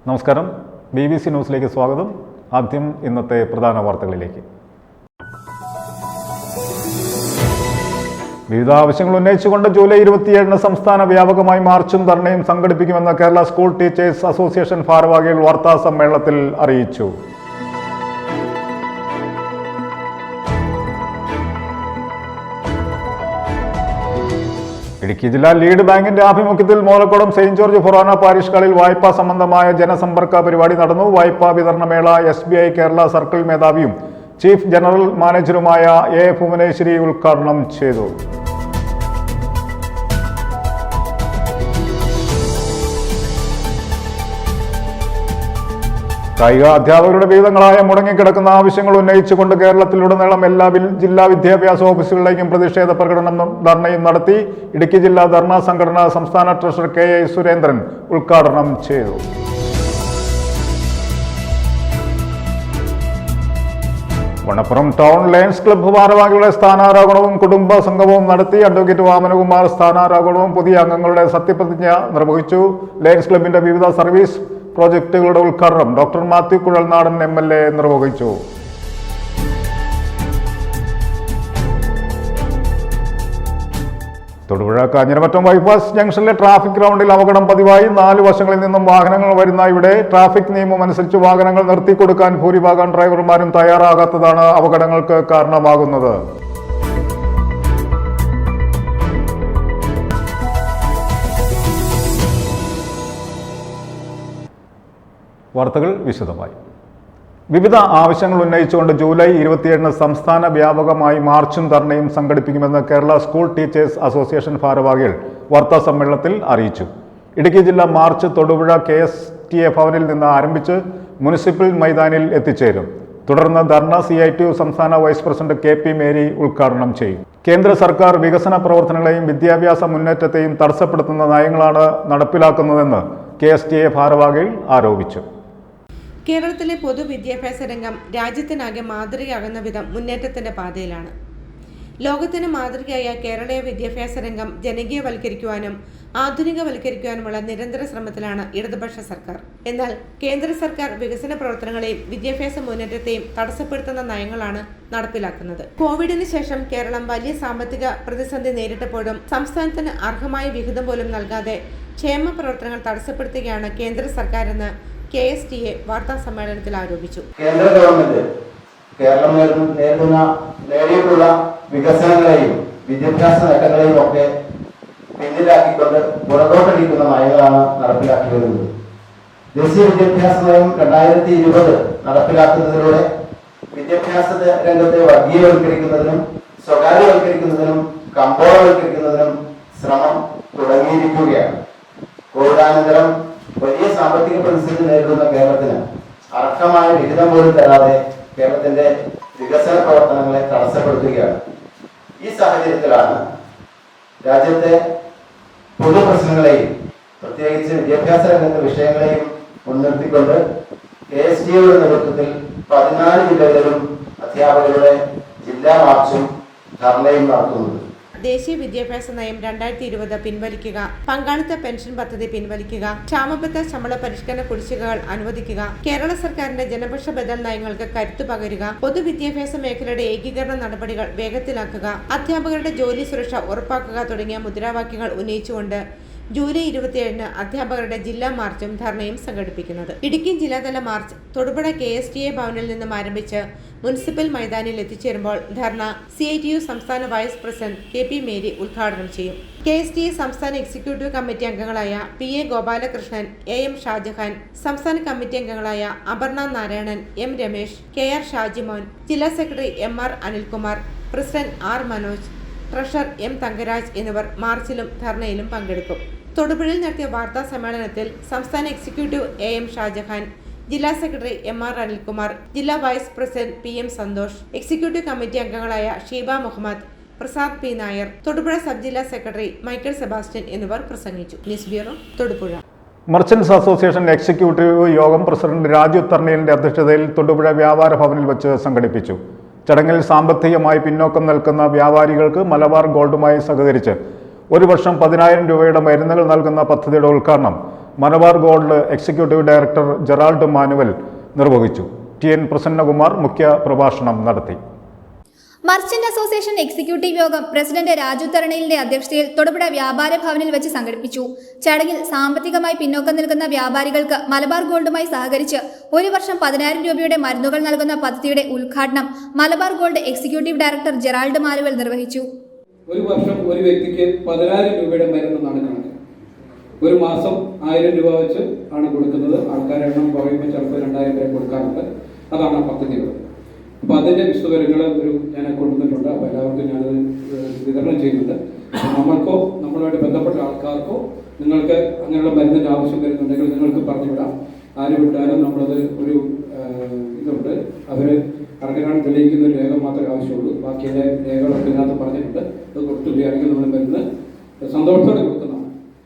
നമസ്കാരം, BBC ന്യൂസിലേക്ക് സ്വാഗതം. ആദ്യം ഇന്നത്തെ പ്രധാന വാർത്തകളിലേക്ക്. വിവിധ ആവശ്യങ്ങൾ ഉന്നയിച്ചുകൊണ്ട് ജൂലൈ 27 സംസ്ഥാന വ്യാപകമായി മാർച്ചും ധർണയും സംഘടിപ്പിക്കുമെന്ന് കേരള സ്കൂൾ ടീച്ചേഴ്സ് അസോസിയേഷൻ ഭാരവാഹികൾ വാർത്താ സമ്മേളനത്തിൽ അറിയിച്ചു. ഇടുക്കി ജില്ലാ ലീഡ് ബാങ്കിന്റെ ആഭിമുഖ്യത്തിൽ മോലക്കോടം സെയിന്റ് ജോർജ് ഫൊറോന പാരിഷുകളിൽ വായ്പാ സംബന്ധമായ ജനസമ്പർക്ക പരിപാടി നടന്നു. വായ്പാ വിതരണമേള SBI കേരള സർക്കിൾ മേധാവിയും ചീഫ് ജനറൽ മാനേജറുമായ A. ഭുവനേശ്വരി ഉദ്ഘാടനം ചെയ്തു. കായിക അധ്യാപകരുടെ വിവിധങ്ങളായ മുടങ്ങിക്കിടക്കുന്ന ആവശ്യങ്ങൾ ഉന്നയിച്ചുകൊണ്ട് കേരളത്തിലുടനീളം എല്ലാ ജില്ലാ വിദ്യാഭ്യാസ ഓഫീസുകളിലേക്കും പ്രതിഷേധ പ്രകടനവും ധർണയും നടത്തി. ഇടുക്കി ജില്ലാ ധർണാ സംഘടന സംസ്ഥാന ട്രഷറർ KA സുരേന്ദ്രൻ ഉദ്ഘാടനം ചെയ്തു. വണ്ണപ്പുറം ടൗൺ ലയൺസ് ക്ലബ്ബ് ഭാരവാഹികളുടെ സ്ഥാനാരോഹണവും കുടുംബ സംഗമവും നടത്തി. അഡ്വക്കേറ്റ് വാമനകുമാർ സ്ഥാനാരോഹണവും പുതിയ അംഗങ്ങളുടെ സത്യപ്രതിജ്ഞ നിർവഹിച്ചു. ലയൺസ് ക്ലബ്ബിന്റെ വിവിധ സർവീസ് പ്രോജക്റ്റുകളുടെ ഉദ്ഘാടനം ഡോക്ടർ മാത്യു കുഴൽനാടൻ MLA നിർവഹിച്ചു. തൊടുപുഴ കാഞ്ഞിരമറ്റം ബൈപ്പാസ് ജംഗ്ഷനിലെ ട്രാഫിക് റൗണ്ടിൽ അപകടം പതിവായി. 4 വശങ്ങളിൽ നിന്നും വാഹനങ്ങൾ വരുന്ന ഇവിടെ ട്രാഫിക് നിയമം അനുസരിച്ച് വാഹനങ്ങൾ നിർത്തിക്കൊടുക്കാൻ ഭൂരിഭാഗം ഡ്രൈവർമാരും തയ്യാറാകാത്തതാണ് അപകടങ്ങൾക്ക് കാരണമാകുന്നത്. വാർത്തകൾ വിശദമായി. വിവിധ ആവശ്യങ്ങൾ ഉന്നയിച്ചുകൊണ്ട് ജൂലൈ 27 സംസ്ഥാന വ്യാപകമായി മാർച്ചും ധർണയും സംഘടിപ്പിക്കുമെന്ന് കേരള സ്കൂൾ ടീച്ചേഴ്സ് അസോസിയേഷൻ ഭാരവാഹികൾ വാർത്താ സമ്മേളനത്തിൽ അറിയിച്ചു. ഇടുക്കി ജില്ലാ മാർച്ച് തൊടുപുഴ KSTA ഭവനിൽ നിന്ന് ആരംഭിച്ച് മുനിസിപ്പൽ മൈതാനിൽ എത്തിച്ചേരും. തുടർന്ന് ധർണ CITU സംസ്ഥാന വൈസ് പ്രസിഡന്റ് KP മേരി ഉദ്ഘാടനം ചെയ്യും. കേന്ദ്ര സർക്കാർ വികസന പ്രവർത്തനങ്ങളെയും വിദ്യാഭ്യാസ മുന്നേറ്റത്തെയും തടസ്സപ്പെടുത്തുന്ന നയങ്ങളാണ് നടപ്പിലാക്കുന്നതെന്ന് KSTA ഭാരവാഹികൾ ആരോപിച്ചു. കേരളത്തിലെ പൊതുവിദ്യാഭ്യാസ രംഗം രാജ്യത്തിനാകെ മാതൃകയാകുന്ന വിധം മുന്നേറ്റത്തിന്റെ പാതയിലാണ്. ലോകത്തിന് മാതൃകയായ കേരളീയ വിദ്യാഭ്യാസ രംഗം ജനകീയവൽക്കരിക്കുവാനും ആധുനികവൽക്കരിക്കുവാനുമുള്ള നിരന്തര ശ്രമത്തിലാണ് ഇടതുപക്ഷ സർക്കാർ. എന്നാൽ കേന്ദ്ര സർക്കാർ വികസന പ്രവർത്തനങ്ങളെയും വിദ്യാഭ്യാസ മുന്നേറ്റത്തെയും തടസ്സപ്പെടുത്തുന്ന നയങ്ങളാണ് നടപ്പിലാക്കുന്നത്. കോവിഡിന് ശേഷം കേരളം വലിയ സാമ്പത്തിക പ്രതിസന്ധി നേരിട്ടപ്പോഴും സംസ്ഥാനത്തിന് അർഹമായ വിഹിതം പോലും നൽകാതെ ക്ഷേമ പ്രവർത്തനങ്ങൾ തടസ്സപ്പെടുത്തുകയാണ് കേന്ദ്ര സർക്കാരെന്ന് KSTA വാർത്താ സമ്മേളനത്തിൽ ആരോപിച്ചു. കേന്ദ്ര ഗവൺമെന്റ് കേരളം നേടിയിട്ടുള്ള വികസനങ്ങളെയും വിദ്യാഭ്യാസ നേട്ടങ്ങളെയും ഒക്കെ പിന്നിലാക്കിക്കൊണ്ട് പുറകോട്ടടിക്കുന്ന നയങ്ങളാണ് നടപ്പിലാക്കി വരുന്നത്. ദേശീയ വിദ്യാഭ്യാസ നയം 2020 നടപ്പിലാക്കുന്നതിലൂടെ വിദ്യാഭ്യാസ രംഗത്തെ വർഗീയവൽക്കരിക്കുന്നതിനും സ്വകാര്യവൽക്കരിക്കുന്നതിനും കമ്പോളവൽക്കരിക്കുന്നതിനും ശ്രമം തുടങ്ങിയിരിക്കുകയാണ്. കോവിഡാനന്തരം വലിയ സാമ്പത്തിക പ്രതിസന്ധി നേരിടുന്ന കേരളത്തിന് അർഹമായ വിഹിതം പോലും തരാതെ കേരളത്തിന്റെ വികസന പ്രവർത്തനങ്ങളെ തടസ്സപ്പെടുത്തുകയാണ്. ഈ സാഹചര്യത്തിലാണ് രാജ്യത്തെ പൊതുപ്രശ്നങ്ങളെയും പ്രത്യേകിച്ച് വിദ്യാഭ്യാസ രംഗത്തെ വിഷയങ്ങളെയും മുൻനിർത്തിക്കൊണ്ട് KSTA-യുടെ നേതൃത്വത്തിൽ 14 ജില്ലകളിലും അധ്യാപകരുടെ ജില്ലാ മാർച്ചും ധർണയും നടത്തുന്നത്. ദേശീയ വിദ്യാഭ്യാസ നയം 2020 പിൻവലിക്കുക, പങ്കാളിത്ത പെൻഷൻ പദ്ധതി പിൻവലിക്കുക, ക്ഷാമബത്ത ശമ്പള പരിഷ്കരണ കുടിശ്ശികകൾ അനുവദിക്കുക, കേരള സർക്കാരിന്റെ ജനപക്ഷ ബദൽ നയങ്ങൾക്ക് കരുത്തു പകരുക, പൊതുവിദ്യാഭ്യാസ മേഖലയുടെ ഏകീകരണ നടപടികൾ വേഗത്തിലാക്കുക, അധ്യാപകരുടെ ജോലി സുരക്ഷ ഉറപ്പാക്കുക തുടങ്ങിയ മുദ്രാവാക്യങ്ങൾ ഉന്നയിച്ചുകൊണ്ട് ജൂലൈ 27 അധ്യാപകരുടെ ജില്ലാ മാർച്ചും ധർണയും സംഘടിപ്പിക്കുന്നത്. ഇടുക്കി ജില്ലാതല മാർച്ച് തൊടുപുഴ KSTA ഭവനിൽ നിന്നും ആരംഭിച്ച് മുനിസിപ്പൽ മൈതാനിൽ എത്തിച്ചേരുമ്പോൾ ധർണ CITU സംസ്ഥാന വൈസ് പ്രസിഡന്റ് KP മേരി ഉദ്ഘാടനം ചെയ്യും. KSTA സംസ്ഥാന എക്സിക്യൂട്ടീവ് കമ്മിറ്റി അംഗങ്ങളായ PA ഗോപാലകൃഷ്ണൻ, AM ഷാജഹാൻ, സംസ്ഥാന കമ്മിറ്റി അംഗങ്ങളായ അപർണ നാരായണൻ, M രമേശ്, KR ഷാജിമോൻ, ജില്ലാ secretary MR Anilkumar, president R Manoj, treasurer M Thangaraj എന്നിവർ മാർച്ചിലും ധർണയിലും പങ്കെടുക്കും. തൊടുപുഴയിൽ നടത്തിയ വാർത്താ സമ്മേളനത്തിൽ സംസ്ഥാന എക്സിക്യൂട്ടീവ് AM ഷാജഹാൻ, ജില്ലാ സെക്രട്ടറി MR അനിൽകുമാർ, ജില്ലാ vice president PM Santhosh, executive committee അംഗങ്ങളായ ഷീബ മുഹമ്മദ്, പ്രസാദ് P നായർ, തൊടുപുഴ സബ് ജില്ലാ സെക്രട്ടറി മൈക്കിൾ സെബാസ്റ്റ്യൻ എന്നിവർ പ്രസംഗിച്ചു. News bureau, Thodupuzha. Merchants association executive യോഗം പ്രസിഡന്റ് രാജു തർണിയലിന്റെ അധ്യക്ഷതയിൽ തൊടുപുഴ വ്യാപാര ഭവനിൽ വെച്ച് സംഘടിപ്പിച്ചു. ചടങ്ങിൽ സാമ്പത്തികമായി പിന്നോക്കം നിൽക്കുന്ന വ്യാപാരികൾക്ക് മലബാർ ഗോൾഡുമായി സഹകരിച്ച് ഒരു വർഷം 10,000 രൂപയുടെ മരുന്നുകൾ നൽകുന്ന പദ്ധതിയുടെ ഉദ്ഘാടനം Malabar gold executive director Gerald Manuel നിർവഹിച്ചു. TN പ്രസന്നകുമാർ മുഖ്യ പ്രഭാഷണം നടത്തി. മർച്ചന്റ് അസോസിയേഷൻ എക്സിക്യൂട്ടീവ് യോഗം പ്രസിഡന്റ് രാജു തരണയിലിന്റെ അധ്യക്ഷതയിൽ തൊടുപുഴ വ്യാപാര ഭവനിൽ വെച്ച് സംഘടിപ്പിച്ചു. ചടങ്ങിൽ സാമ്പത്തികമായി പിന്നോക്കം നിൽക്കുന്ന വ്യാപാരികൾക്ക് മലബാർ ഗോൾഡുമായി സഹകരിച്ച് 1 വർഷം 10,000 രൂപയുടെ മരുന്നുകൾ നൽകുന്ന പദ്ധതിയുടെ ഉദ്ഘാടനം Malabar gold executive director Gerald Manuel നിർവഹിച്ചു. ഒരു വർഷം ഒരു വ്യക്തിക്ക് 10,000 രൂപയുടെ മരുന്നെന്നാണ് കണക്ക്. ഒരു മാസം 1000 രൂപ വെച്ച് ആണ് കൊടുക്കുന്നത്. ആൾക്കാരുടെ എണ്ണം കുറയുമ്പോൾ ചിലപ്പോൾ 2000 വരെ കൊടുക്കാറുണ്ട്. അതാണ് ആ പദ്ധതികൾ. അപ്പോൾ അതിൻ്റെ വിശദവിവരങ്ങൾ ഞാൻ കൊണ്ടുവന്നിട്ടുണ്ട്. അപ്പോൾ എല്ലാവർക്കും ഞാനത് വിതരണം ചെയ്യുന്നുണ്ട്. നമ്മൾക്കോ നമ്മളുമായിട്ട് ബന്ധപ്പെട്ട ആൾക്കാർക്കോ നിങ്ങൾക്ക് അങ്ങനെയുള്ള മരുന്നിൻ്റെ ആവശ്യം വരുന്നുണ്ടെങ്കിൽ നിങ്ങൾക്ക് പറഞ്ഞുവിടാം. ആര് വിട്ടാലും നമ്മളത് ഒരു ഇതുണ്ട്. അവർ അർഹരാണ് തെളിയിക്കുന്ന ഒരു രേഖ മാത്രമേ ആവശ്യമുള്ളൂ. ബാക്കി എല്ലാ രേഖകളൊക്കെ ഇതിനകത്ത് പറഞ്ഞിട്ടുണ്ട്. അത് കൊടുത്തുകയാണെങ്കിൽ നമ്മൾ മരുന്ന് സന്തോഷത്തോടെ കൊടുക്കുന്നതാണ്.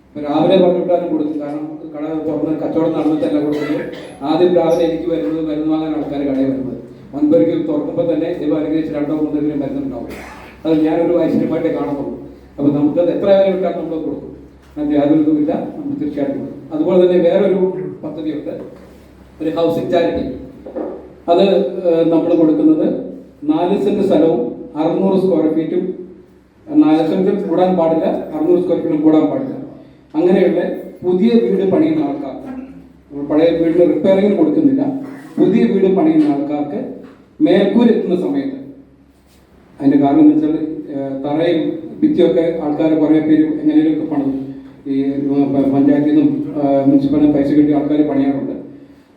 ഇപ്പോൾ രാവിലെ പറഞ്ഞുവിട്ടാലും കൊടുക്കും. കാരണം കട തുറന്ന് കച്ചവടം നടന്നിട്ടല്ല കൊടുക്കുന്നത്. ആദ്യം രാവിലെ എനിക്ക് മരുന്ന് വാങ്ങാൻ ആൾക്കാർ കടയിൽ വരുന്നത്. 9 മണിക്ക് തുറക്കുമ്പോൾ തന്നെ ദൈവം അനുഗ്രഹിച്ച് 2-3 മരുന്നുണ്ടാവും. അത് ഞാനൊരു ഐശ്വര്യമായിട്ടേ കാണുന്നുള്ളൂ. അപ്പോൾ നമുക്കത് എത്ര വരെ വിട്ടാൽ നമ്മൾ കൊടുക്കും. അതിൻ്റെ യാതൊരു ഇതുമില്ല. നമ്മൾ തീർച്ചയായിട്ടും കൊടുക്കും. അതുപോലെ തന്നെ വേറൊരു പദ്ധതിയുണ്ട്, ഒരു ഹൗസിംഗ് ചാരിറ്റി. അത് നമ്മൾ കൊടുക്കുന്നത് 4 സെന്റ് സ്ഥലവും 600 സ്ക്വയർ ഫീറ്റും 4 സെന്റിൽ കൂടാൻ പാടില്ല, 600 സ്ക്വയർ ഫീറ്റും കൂടാൻ പാടില്ല. അങ്ങനെയുള്ള പുതിയ വീട് പണിയുന്ന ആൾക്കാർക്ക്, പഴയ വീടിന് റിപ്പയറിങ്ങിന് കൊടുക്കുന്നില്ല, പുതിയ വീട് പണിയുന്ന ആൾക്കാർക്ക് മേൽക്കൂരെത്തുന്ന സമയത്ത്, അതിൻ്റെ കാരണം എന്ന് വെച്ചാൽ തറയും ഭിത്തിയൊക്കെ ആൾക്കാർ കുറേ പേര് എങ്ങനെയൊക്കെ പണിതു. ഈ പഞ്ചായത്തിൽ നിന്നും മുനിസിപ്പാലിറ്റി പൈസ കിട്ടിയ ആൾക്കാർ പണിയാറുണ്ട്.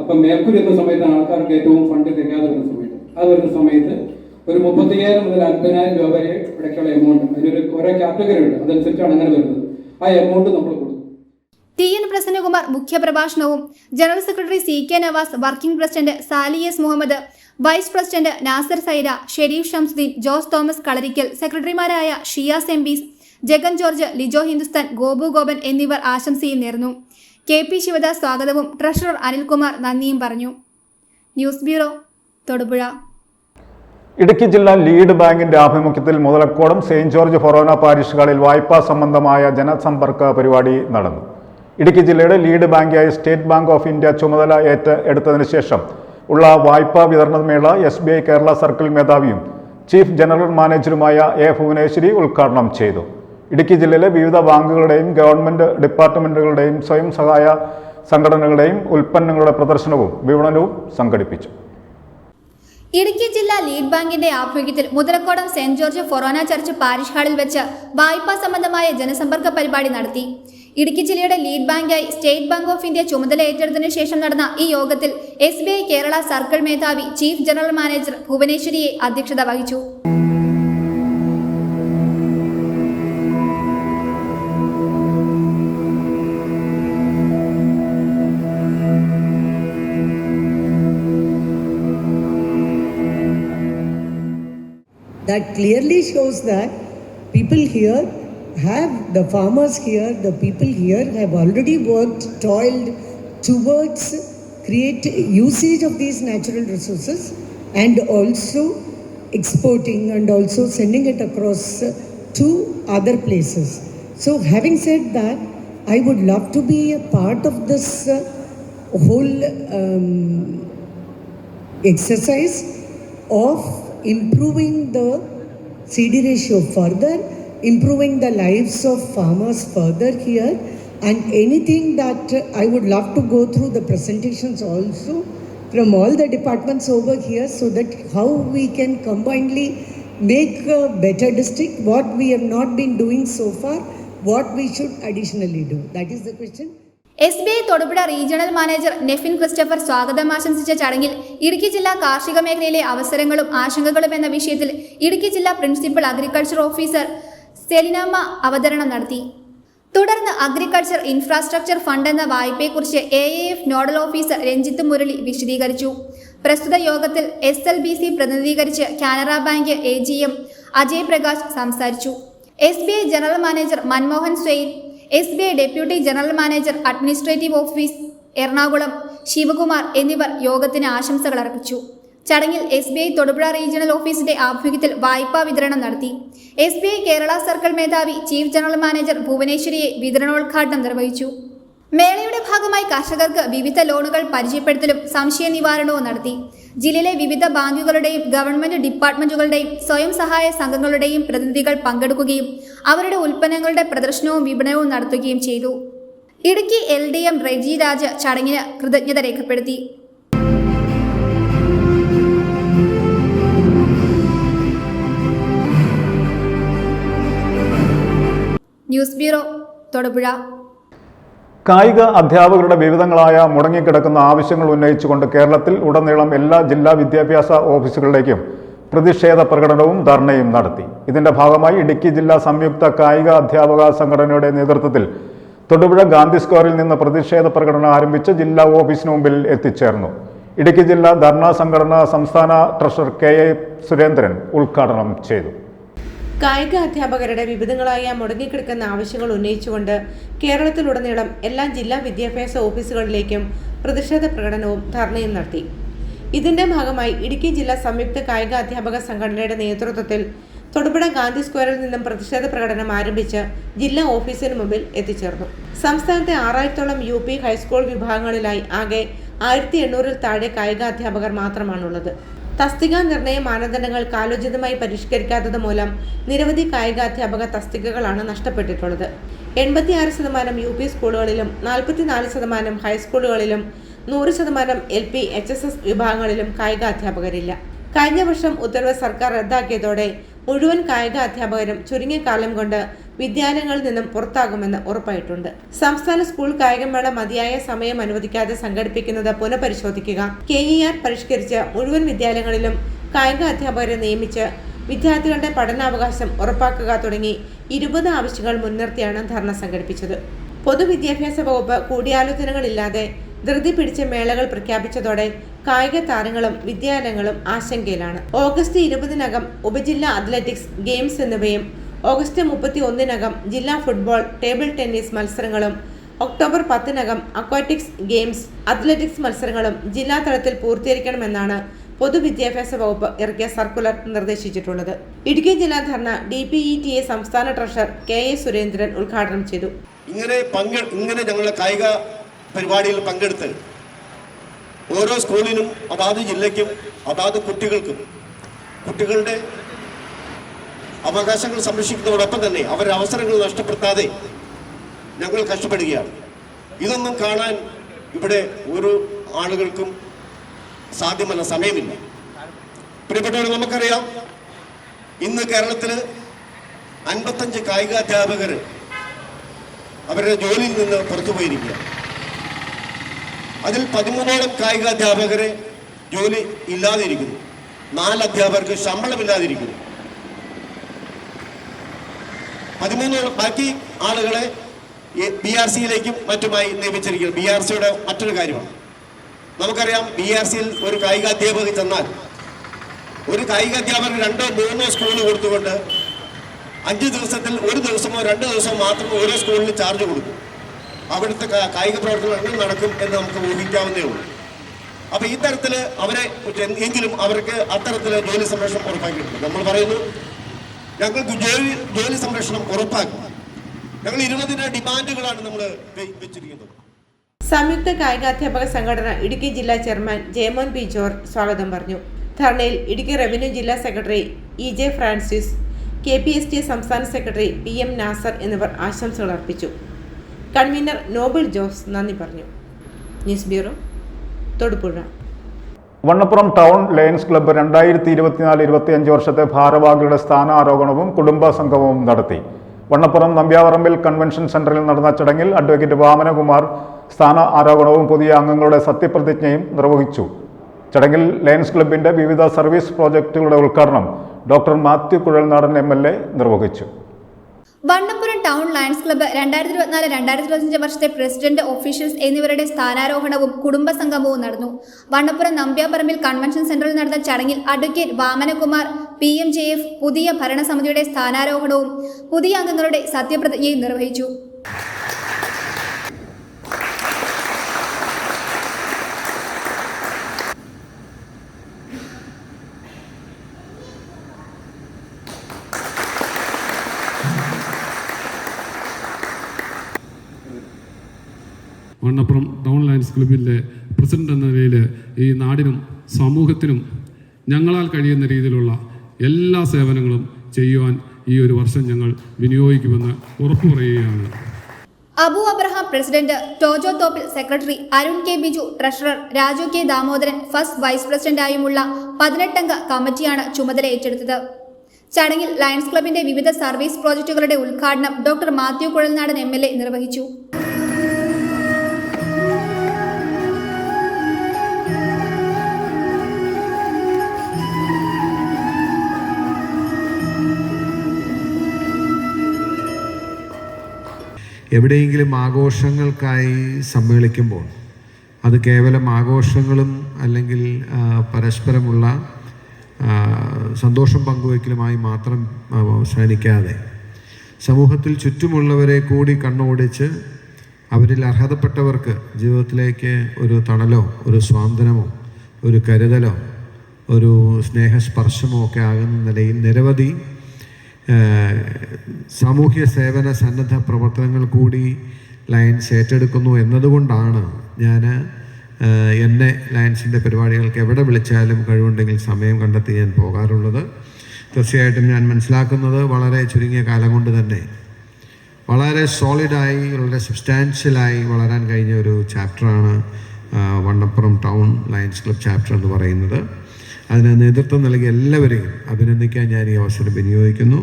അപ്പം മേൽക്കൂരെത്തുന്ന സമയത്ത് ആൾക്കാർക്ക് ഏറ്റവും ഫണ്ട് തികയാതെ വരുന്ന സമയത്ത്, അത് വരുന്ന സമയത്ത് ഒരു 35,000 മുതൽ 50,000 രൂപ വരെ ഇടയ്ക്കുള്ള എമൗണ്ട്, അതിനൊരു ഓരോ കാറ്റഗറി ഉണ്ട്, അതനുസരിച്ചാണ് അങ്ങനെ വരുന്നത്. ആ എമൗണ്ട് നമ്മൾ കൊടുക്കും. TN പ്രസന്നകുമാർ മുഖ്യപ്രഭാഷണവും general secretary CK Navas, working president Sali S Muhammad, vice president Nasar Saira, Sharif Shamsuddin, Jose Thomas Kalarikkal, സെക്രട്ടറിമാരായ ഷിയാസ് MPs, ജഗൻ ജോർജ്, ലിജോ ഹിന്ദുസ്ഥാൻ, ഗോപു ഗോപൻ എന്നിവർ ആശംസയും നേർന്നു. KP ശിവദാസ് സ്വാഗതവും ട്രഷറർ അനിൽകുമാർ നന്ദിയും പറഞ്ഞു. News bureau, Thodupuzha. ഇടുക്കി ജില്ലാ ലീഡ് ബാങ്കിന്റെ ആഭിമുഖ്യത്തിൽ മുതലക്കോടം സെയിന്റ് ജോർജ് ഫൊറോന പാരിഷുകളിൽ വായ്പാ സംബന്ധമായ ജനസമ്പർക്ക പരിപാടി നടന്നു. ഇടുക്കി ജില്ലയുടെ ലീഡ് ബാങ്കായ സ്റ്റേറ്റ് ബാങ്ക് ഓഫ് ഇന്ത്യ ചുമതല ഏറ്റെടുത്തതിനു ശേഷം ഉള്ള വായ്പാ വിതരണ മേള SBI കേരള സർക്കിൾ മേധാവിയും ചീഫ് ജനറൽ മാനേജറുമായ A. ഭുവനേശ്വരി ഉദ്ഘാടനം ചെയ്തു. ഇടുക്കി ജില്ലയിലെ വിവിധ ബാങ്കുകളുടെയും ഗവൺമെന്റ് ഡിപ്പാർട്ട്മെന്റുകളുടെയും സ്വയം സഹായ സംഘടനകളുടെയും ഉൽപ്പന്നങ്ങളുടെ പ്രദർശനവും വിപണനവും സംഘടിപ്പിച്ചു. ഇടുക്കി ജില്ലാ ലീഡ് ബാങ്കിന്റെ ആഭിമുഖ്യത്തിൽ മുതലക്കോടം സെന്റ് ജോർജ് ഫൊറോന ചർച്ച് പാരിഷ് ഹാളിൽ വെച്ച് വായ്പാ സംബന്ധമായ ജനസമ്പർക്ക പരിപാടി നടത്തി. ഇടുക്കി ജില്ലയുടെ ലീഡ് ബാങ്കായി സ്റ്റേറ്റ് ബാങ്ക് ഓഫ് ഇന്ത്യ ചുമതല ഏറ്റെടുത്തതിനു ശേഷം നടന്ന ഈ യോഗത്തിൽ SBI കേരള സർക്കിൾ മേധാവി ചീഫ് ജനറൽ മാനേജർ ഭുവനേശ്വരിയെ അധ്യക്ഷത വഹിച്ചു. That clearly shows that people here have, the farmers here, the people here have already worked, toiled towards create usage of these natural resources and also exporting and also sending it across to other places. So having said that, I would love to be a part of this whole exercise of improving the CD ratio further, improving the lives of farmers further here, and anything that I would love to go through the presentations also from all the departments over here, so that how we can combinedly make a better district, what we have not been doing so far, what we should additionally do. That is the question. SBI Thodupuzha regional manager Nephin Christopher സ്വാഗതം ആശംസിച്ച ചടങ്ങിൽ ഇടുക്കി ജില്ലാ കാർഷിക മേഖലയിലെ അവസരങ്ങളും ആശങ്കകളും എന്ന വിഷയത്തിൽ ഇടുക്കി ജില്ലാ പ്രിൻസിപ്പൽ അഗ്രികൾച്ചർ ഓഫീസർ സെലിനാമ്മ അവതരണം നടത്തി. തുടർന്ന് അഗ്രികൾച്ചർ ഇൻഫ്രാസ്ട്രക്ചർ ഫണ്ട് എന്ന വായ്പയെക്കുറിച്ച് AAF nodal officer Ranjith Murali വിശദീകരിച്ചു. പ്രസ്തുത യോഗത്തിൽ SLBC പ്രതിനിധീകരിച്ച് കാനറ ബാങ്ക് AGM അജയ് പ്രകാശ് സംസാരിച്ചു. SBI general manager Manmohan Swain, SBI deputy general manager administrative office Ernakulam Sivakumar എന്നിവർ യോഗത്തിന് ആശംസകൾ അർപ്പിച്ചു. ചടങ്ങിൽ SBI തൊടുപുഴ റീജിയണൽ ഓഫീസിന്റെ ആഭിമുഖ്യത്തിൽ വായ്പാ വിതരണം നടത്തി. SBI കേരള സർക്കിൾ മേധാവി ചീഫ് ജനറൽ മാനേജർ ഭുവനേശ്വരിയെ വിതരണോദ്ഘാടനം നിർവഹിച്ചു. മേളയുടെ ഭാഗമായി കർഷകർക്ക് വിവിധ ലോണുകൾ പരിചയപ്പെടുത്തലും സംശയ നിവാരണവും നടത്തി. ജില്ലയിലെ വിവിധ ബാങ്കുകളുടെയും ഗവൺമെന്റ് ഡിപ്പാർട്ട്മെന്റുകളുടെയും സ്വയം സഹായ സംഘങ്ങളുടെയും പ്രതിനിധികൾ പങ്കെടുക്കുകയും അവരുടെ ഉൽപ്പന്നങ്ങളുടെ പ്രദർശനവും വിപണനവും നടത്തുകയും ചെയ്തു. ഇടുക്കി LDM റെജി രാജ് ചടങ്ങിന് കൃതജ്ഞത രേഖപ്പെടുത്തി. News bureau, Thodupuzha. കായിക അധ്യാപകരുടെ വിവിധങ്ങളായ മുടങ്ങിക്കിടക്കുന്ന ആവശ്യങ്ങൾ ഉന്നയിച്ചുകൊണ്ട് കേരളത്തിൽ ഉടനീളം എല്ലാ ജില്ലാ വിദ്യാഭ്യാസ ഓഫീസുകളിലേക്കും പ്രതിഷേധ പ്രകടനവും ധർണയും നടത്തി. ഇതിന്റെ ഭാഗമായി ഇടുക്കി ജില്ലാ സംയുക്ത കായിക അധ്യാപക സംഘടനയുടെ നേതൃത്വത്തിൽ തൊടുപുഴ ഗാന്ധി സ്ക്വയറിൽ നിന്ന് പ്രതിഷേധ പ്രകടനം ആരംഭിച്ച് ജില്ലാ ഓഫീസിന് മുമ്പിൽ എത്തിച്ചേർന്നു. ഇടുക്കി ജില്ലാ ധർണ സംഘടന സംസ്ഥാന ട്രഷറർ KA സുരേന്ദ്രൻ ഉദ്ഘാടനം ചെയ്തു. കായിക അധ്യാപകരുടെ വിവിധങ്ങളായ മുടങ്ങിക്കിടക്കുന്ന ആവശ്യങ്ങൾ ഉന്നയിച്ചുകൊണ്ട് കേരളത്തിലുടനീളം എല്ലാ ജില്ലാ വിദ്യാഭ്യാസ ഓഫീസുകളിലേക്കും പ്രതിഷേധ പ്രകടനവും ധർണയും നടത്തി. ഇതിന്റെ ഭാഗമായി ഇടുക്കി ജില്ലാ സംയുക്ത കായിക അധ്യാപക സംഘടനയുടെ നേതൃത്വത്തിൽ തൊടുപുഴ ഗാന്ധി സ്ക്വയറിൽ നിന്നും പ്രതിഷേധ പ്രകടനം ആരംഭിച്ച് ജില്ലാ ഓഫീസിന് മുമ്പിൽ എത്തിച്ചേർന്നു. സംസ്ഥാനത്തെ 6000-ഓളം UP ഹൈസ്കൂൾ വിഭാഗങ്ങളിലായി ആകെ 1800-ൽ താഴെ കായികാധ്യാപകർ മാത്രമാണുള്ളത്. തസ്തിക നിർണയ മാനദണ്ഡങ്ങൾ കാലോചിതമായി പരിഷ്കരിക്കാത്തത് മൂലം നിരവധി കായികാധ്യാപക തസ്തികകളാണ് നഷ്ടപ്പെട്ടിട്ടുള്ളത്. 86% UP സ്കൂളുകളിലും 44% ഹൈസ്കൂളുകളിലും 100% LP HSS വിഭാഗങ്ങളിലും കായികാധ്യാപകരില്ല. കഴിഞ്ഞ വർഷം ഉത്തരവ് സർക്കാർ റദ്ദാക്കിയതോടെ മുഴുവൻ കായിക അധ്യാപകരും ചുരുങ്ങിയ കാലം കൊണ്ട് വിദ്യാലയങ്ങളിൽ നിന്നും പുറത്താകുമെന്ന് ഉറപ്പായിട്ടുണ്ട്. സംസ്ഥാന സ്കൂൾ കായികമേള മതിയായ സമയം അനുവദിക്കാതെ സംഘടിപ്പിക്കുന്നത് പുനഃപരിശോധിക്കുക, KER പരിഷ്കരിച്ച് മുഴുവൻ വിദ്യാലയങ്ങളിലും കായിക അധ്യാപകരെ നിയമിച്ച് വിദ്യാർത്ഥികളുടെ പഠനാവകാശം ഉറപ്പാക്കുക തുടങ്ങി 20 ആവശ്യങ്ങൾ മുൻനിർത്തിയാണ് ധർണ സംഘടിപ്പിച്ചത്. പൊതുവിദ്യാഭ്യാസ വകുപ്പ് കൂടിയാലോചനകളില്ലാതെ ധൃതി പിടിച്ച മേളകൾ പ്രഖ്യാപിച്ചതോടെ കായിക താരങ്ങളും വിദ്യാലയങ്ങളും ആശങ്കയിലാണ്. ഓഗസ്റ്റ് 20-നകം ഉപജില്ലാ അത്ലറ്റിക്സ് ഗെയിംസ് എന്നിവയും ഓഗസ്റ്റ് 31-നകം ജില്ലാ ഫുട്ബോൾ, ടേബിൾ ടെന്നീസ് മത്സരങ്ങളും ഒക്ടോബർ 10-നകം അക്വാറ്റിക്സ് ഗെയിംസ്, അത്ലറ്റിക്സ് മത്സരങ്ങളും ജില്ലാ തലത്തിൽ പൂർത്തീകരിക്കണമെന്നാണ് പൊതുവിദ്യാഭ്യാസ വകുപ്പ് ഇറക്കിയ സർക്കുലർ നിർദ്ദേശിച്ചിട്ടുള്ളത്. ഇടുക്കി ജില്ലാ ധർണ DPETA സംസ്ഥാന ട്രഷറർ KA സുരേന്ദ്രൻ ഉദ്ഘാടനം ചെയ്തു. ഇങ്ങനെ ഞങ്ങളുടെ കായിക പരിപാടിയിൽ പങ്കെടുത്ത് ഓരോ സ്കൂളിനും അതാത് ജില്ലയ്ക്കും അതാത് കുട്ടികളുടെ അവകാശങ്ങൾ സംരക്ഷിക്കുന്നതോടൊപ്പം തന്നെ അവരുടെ അവസരങ്ങൾ നഷ്ടപ്പെടുത്താതെ ഞങ്ങൾ കഷ്ടപ്പെടുകയാണ്. ഇതൊന്നും കാണാൻ ഇവിടെ ഒരു ആളുകൾക്കും സാധ്യമല്ല, സമയമില്ല. പ്രിയപ്പെട്ടവർ, നമുക്കറിയാം ഇന്ന് കേരളത്തിൽ 55 കായികാധ്യാപകർ അവരുടെ ജോലിയിൽ നിന്ന് പുറത്തുപോയിരിക്കുക. അതിൽ 13ഓളം കായികാധ്യാപകരെ ജോലി ഇല്ലാതിരിക്കുന്നു. 4 അധ്യാപകർക്ക് ശമ്പളമില്ലാതിരിക്കുന്നു. 13 ബാക്കി ആളുകളെ BRC-യിലേക്കും മറ്റുമായി നിയമിച്ചിരിക്കുന്നു. BRC-യുടെ മറ്റൊരു കാര്യമാണ്, നമുക്കറിയാം BRC-യിൽ ഒരു കായികാധ്യാപകർ ചെന്നാൽ ഒരു കായികാധ്യാപകർ 2-3 സ്കൂൾ കൊടുത്തുകൊണ്ട് 5 ദിവസത്തിൽ 1 ദിവസമോ 2 ദിവസമോ മാത്രം ഓരോ സ്കൂളിന് ചാർജ് കൊടുക്കും. അവിടുത്തെ കായിക പ്രവർത്തനങ്ങൾ നടക്കും എന്ന് നമുക്ക് ഊഹിക്കാവുന്നേ ഉള്ളൂ. അപ്പോൾ ഈ തരത്തിൽ എങ്കിലും അവർക്ക് അത്തരത്തിൽ ജോലി സംരക്ഷണം ഉറപ്പാക്കിയിട്ടുണ്ട്. നമ്മൾ പറയുന്നു ഞങ്ങൾക്ക് ജോലി സംരക്ഷണം ഉറപ്പാക്കും. ഞങ്ങൾ 20 ഡിമാൻഡുകളാണ് നമ്മൾ വെച്ചിരിക്കുന്നത്. സംയുക്ത കായികാധ്യാപക സംഘടന ഇടുക്കി ജില്ലാ ചെയർമാൻ ജയമോൻ P. ജോർജ് സ്വാഗതം പറഞ്ഞു. ധർണയിൽ ഇടുക്കി റവന്യൂ ജില്ലാ സെക്രട്ടറി EJ ഫ്രാൻസിസ്, KPST സംസ്ഥാന സെക്രട്ടറി PM നാസർ എന്നിവർ ആശംസകൾ അർപ്പിച്ചു. കൺവീനർ നോബിൾ ജോസ് നന്ദി പറഞ്ഞു. News bureau, Thodupuzha. Vannappuram town lions club 2024-25 വർഷത്തെ ഭാരവാഹികളുടെ സ്ഥാനാരോഹണവും കുടുംബ സംഗമവും നടത്തി. വണ്ണപ്പുറം നമ്പ്യാവറമ്പിൽ കൺവെൻഷൻ സെന്ററിൽ നടന്ന ചടങ്ങിൽ അഡ്വക്കേറ്റ് വാമനകുമാർ സ്ഥാന ആരോഹണവും പുതിയ അംഗങ്ങളുടെ സത്യപ്രതിജ്ഞയും നിർവഹിച്ചു. ചടങ്ങിൽ ലയൺസ് ക്ലബ്ബിന്റെ വിവിധ സർവീസ് പ്രോജക്റ്റുകളുടെ ഉദ്ഘാടനം ഡോക്ടർ മാത്യു കുഴൽനാടൻ MLA നിർവഹിച്ചു. വണ്ണപ്പുറം ടൗൺ ലയൺസ് ക്ലബ്ബ് 2024-2025 വർഷത്തെ പ്രസിഡന്റ്, ഓഫീഷ്യൽസ് എന്നിവരുടെ സ്ഥാനാരോഹണവും കുടുംബസംഗമവും നടന്നു. വണ്ണപ്പുറം നമ്പ്യാപറമ്പിൽ കൺവെൻഷൻ സെന്ററിൽ നടന്ന ചടങ്ങിൽ അഡ്വക്കേറ്റ് വാമനകുമാർ PMJF പുതിയ ഭരണസമിതിയുടെ സ്ഥാനാരോഹണവും പുതിയ അംഗങ്ങളുടെ സത്യപ്രതിജ്ഞയും നിർവഹിച്ചു. വണ്ണപ്പുറം ടൗൺ ലയൺസ് ക്ലബിൻ്റെ പ്രസിഡന്റ് എന്ന നിലയിൽ ഈ നാടിനും സമൂഹത്തിനും ഞങ്ങളാൽ കഴിയുന്ന രീതിയിലുള്ള എല്ലാ സേവനങ്ങളും ചെയ്യുവാൻ ഈ ഒരു വർഷം ഞങ്ങൾ വിനിയോഗിക്കുമെന്ന് ഉറപ്പു പറയുകയാണ്. Abu Abraham president, Tojo Thoppil secretary, Arun K Biju treasurer, Raju K Damodaran first vice പ്രസിഡന്റായുമുള്ള 18 അംഗ കമ്മിറ്റിയാണ് ചുമതല ഏറ്റെടുത്തത്. ചടങ്ങിൽ ലയൺസ് ക്ലബിന്റെ വിവിധ സർവീസ് പ്രോജക്റ്റുകളുടെ ഉദ്ഘാടനം ഡോക്ടർ മാത്യു കുഴൽനാടൻ MLA നിർവഹിച്ചു. എവിടെയെങ്കിലും ആഘോഷങ്ങൾക്കായി സമ്മേളിക്കുമ്പോൾ അത് കേവലം ആഘോഷങ്ങളും അല്ലെങ്കിൽ പരസ്പരമുള്ള സന്തോഷം പങ്കുവയ്ക്കലുമായി മാത്രം അവസാനിക്കാതെ സമൂഹത്തിൽ ചുറ്റുമുള്ളവരെ കൂടി കണ്ണോടിച്ച് അവരിൽ അർഹതപ്പെട്ടവർക്ക് ജീവിതത്തിലേക്ക് ഒരു തണലോ ഒരു സ്വാന്തനമോ ഒരു കരുതലോ ഒരു സ്നേഹസ്പർശമോ ഒക്കെ ആകുന്ന നിലയിൽ നിരവധി സാമൂഹ്യ സേവന സന്നദ്ധ പ്രവർത്തനങ്ങൾ കൂടി ലയൺസ് ഏറ്റെടുക്കുന്നു എന്നതുകൊണ്ടാണ് ഞാൻ എന്നെ ലയൺസിൻ്റെ പരിപാടികൾക്ക് എവിടെ വിളിച്ചാലും കഴിവുണ്ടെങ്കിൽ സമയം കണ്ടെത്തി ഞാൻ പോകാറുള്ളത്. തീർച്ചയായിട്ടും ഞാൻ മനസ്സിലാക്കുന്നത് വളരെ ചുരുങ്ങിയ കാലം കൊണ്ട് തന്നെ വളരെ സോളിഡായി വളരെ സബ്സ്റ്റാൻഷ്യലായി വളരാൻ കഴിഞ്ഞ ഒരു ചാപ്റ്ററാണ് Vannappuram town Lions club chapter എന്ന് പറയുന്നത്. അതിന് നേതൃത്വം നൽകിയ എല്ലാവരെയും അഭിനന്ദിക്കാൻ ഞാൻ ഈ അവസരം വിനിയോഗിക്കുന്നു.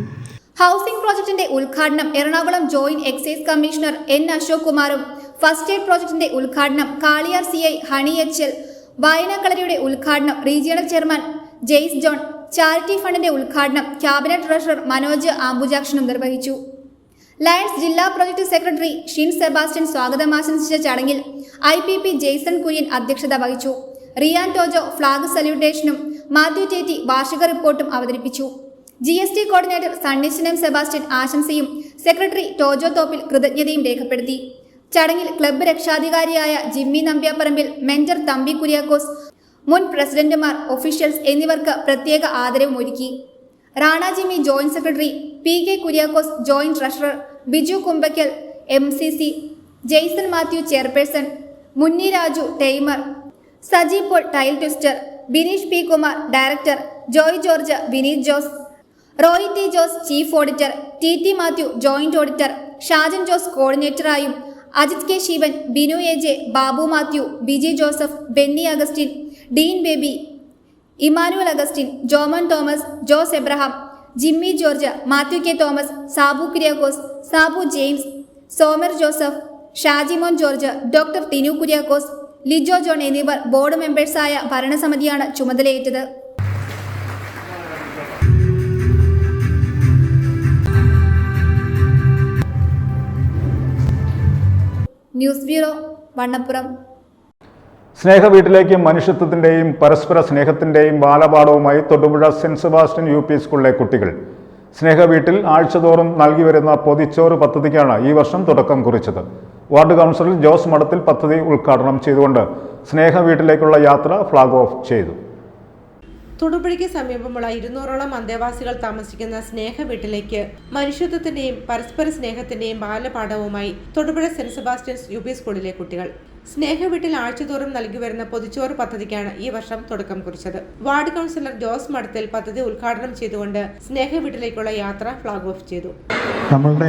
ഹൗസിംഗ് പ്രോജക്ടിന്റെ ഉദ്ഘാടനം Ernakulam joint excise commissioner N. Ashok കുമാറും ഫസ്റ്റ് എയ്ഡ് പ്രോജക്ടിന്റെ ഉദ്ഘാടനം കാളിയാർ CI ഹണി HL, വായനാക്കളരിയുടെ ഉദ്ഘാടനം regional chairman Jaise John, charity ഫണ്ടിന്റെ ഉദ്ഘാടനം ക്യാബിനറ്റ് ട്രഷറർ മനോജ് ആംബുജാക്ഷനും നിർവഹിച്ചു. ലയൺസ് ജില്ലാ പ്രോജക്ട് സെക്രട്ടറി ഷിൻ സെബാസ്റ്റ്യൻ സ്വാഗതം ആശംസിച്ച ചടങ്ങിൽ IPP ജെയ്സൺ കുര്യൻ അധ്യക്ഷത വഹിച്ചു. റിയാൻ ടോജോ ഫ്ലാഗ് സല്യൂട്ടേഷനും മാത്യു ചേറ്റി വാർഷിക റിപ്പോർട്ടും അവതരിപ്പിച്ചു. GST കോർഡിനേറ്റർ സണ്ണിച്ചനം സെബാസ്റ്റ്യൻ ആശംസയും സെക്രട്ടറി ടോജോ തോപ്പിൽ കൃതജ്ഞതയും രേഖപ്പെടുത്തി. ചടങ്ങിൽ ക്ലബ്ബ് രക്ഷാധികാരിയായ ജിമ്മി നമ്പ്യാപ്പറമ്പിൽ, മെന്റർ തമ്പി കുര്യാക്കോസ്, മുൻ പ്രസിഡന്റുമാർ, ഒഫീഷ്യൽസ് എന്നിവർക്ക് പ്രത്യേക ആദരവും ഒരുക്കി. Rana Jimmy joint secretary, PK Kuriakose joint treasurer, Biju Kumbakkal MCC, Jaison Mathew chairperson, Munni Raju tamer, Saji Paul tail twister, Bineesh P. Kumar director, Joy George, Vineeth Jose, Roy T. Jose chief auditor, TT Mathew joint auditor, Shajan Jose കോർഡിനേറ്ററായും, Ajith K. Shivan, Binu AJ, Babu Mathew, Biji Joseph, Benny Augustine, Dean Baby, Emmanuel Augustine, Joman Thomas, Jose Abraham, Jimmy George, Mathew K. Thomas, Sabu Kuriakose, Sabu James, Somar Joseph, Shajimon George, doctor Tinu Kuriakose, Lijo John എന്നിവർ board മെമ്പേഴ്സായ ഭരണസമിതിയാണ് ചുമതലയേറ്റത്. News bureau, Vannappuram. സ്നേഹ വീട്ടിലേക്ക് മനുഷ്യത്വത്തിൻ്റെയും പരസ്പര സ്നേഹത്തിൻ്റെയും ബാലപാഠവുമായി തൊടുപുഴ സെൻറ് സെബാസ്റ്റ്യൻ UP സ്കൂളിലെ കുട്ടികൾ സ്നേഹ വീട്ടിൽ ആഴ്ചതോറും നൽകി വരുന്ന പൊതിച്ചോറ് പദ്ധതിക്കാണ് ഈ വർഷം തുടക്കം കുറിച്ചത്. വാർഡ് കൗൺസിലർ ജോസ് മഠത്തിൽ പദ്ധതി ഉദ്ഘാടനം ചെയ്തുകൊണ്ട് സ്നേഹ വീട്ടിലേക്കുള്ള യാത്ര ഫ്ലാഗ് ഓഫ് ചെയ്തു. തൊടുപുഴയ്ക്ക് സമീപമുള്ള 200ഓളം അന്തേവാസികൾ താമസിക്കുന്ന സ്നേഹ വീട്ടിലേക്ക് മനുഷ്യത്വത്തിന്റെയും പരസ്പര സ്നേഹത്തിന്റെയും ബാലപാഠവുമായി തൊടുപുഴ സെന്റ് സെബാസ്റ്റ്യൻസ് UP സ്കൂളിലെ കുട്ടികൾ സ്നേഹ വീട്ടിൽ ആഴ്ചതോറും നൽകി വരുന്ന പൊതിച്ചോറ് പദ്ധതിക്കാണ് ഈ വർഷം തുടക്കം കുറിച്ചത്. വാർഡ് കൗൺസിലർ ജോസ് മഠത്തിൽ പദ്ധതി ഉദ്ഘാടനം ചെയ്തുകൊണ്ട് സ്നേഹ വീട്ടിലേക്കുള്ള യാത്ര ഫ്ലാഗ് ഓഫ് ചെയ്തു. നമ്മളുടെ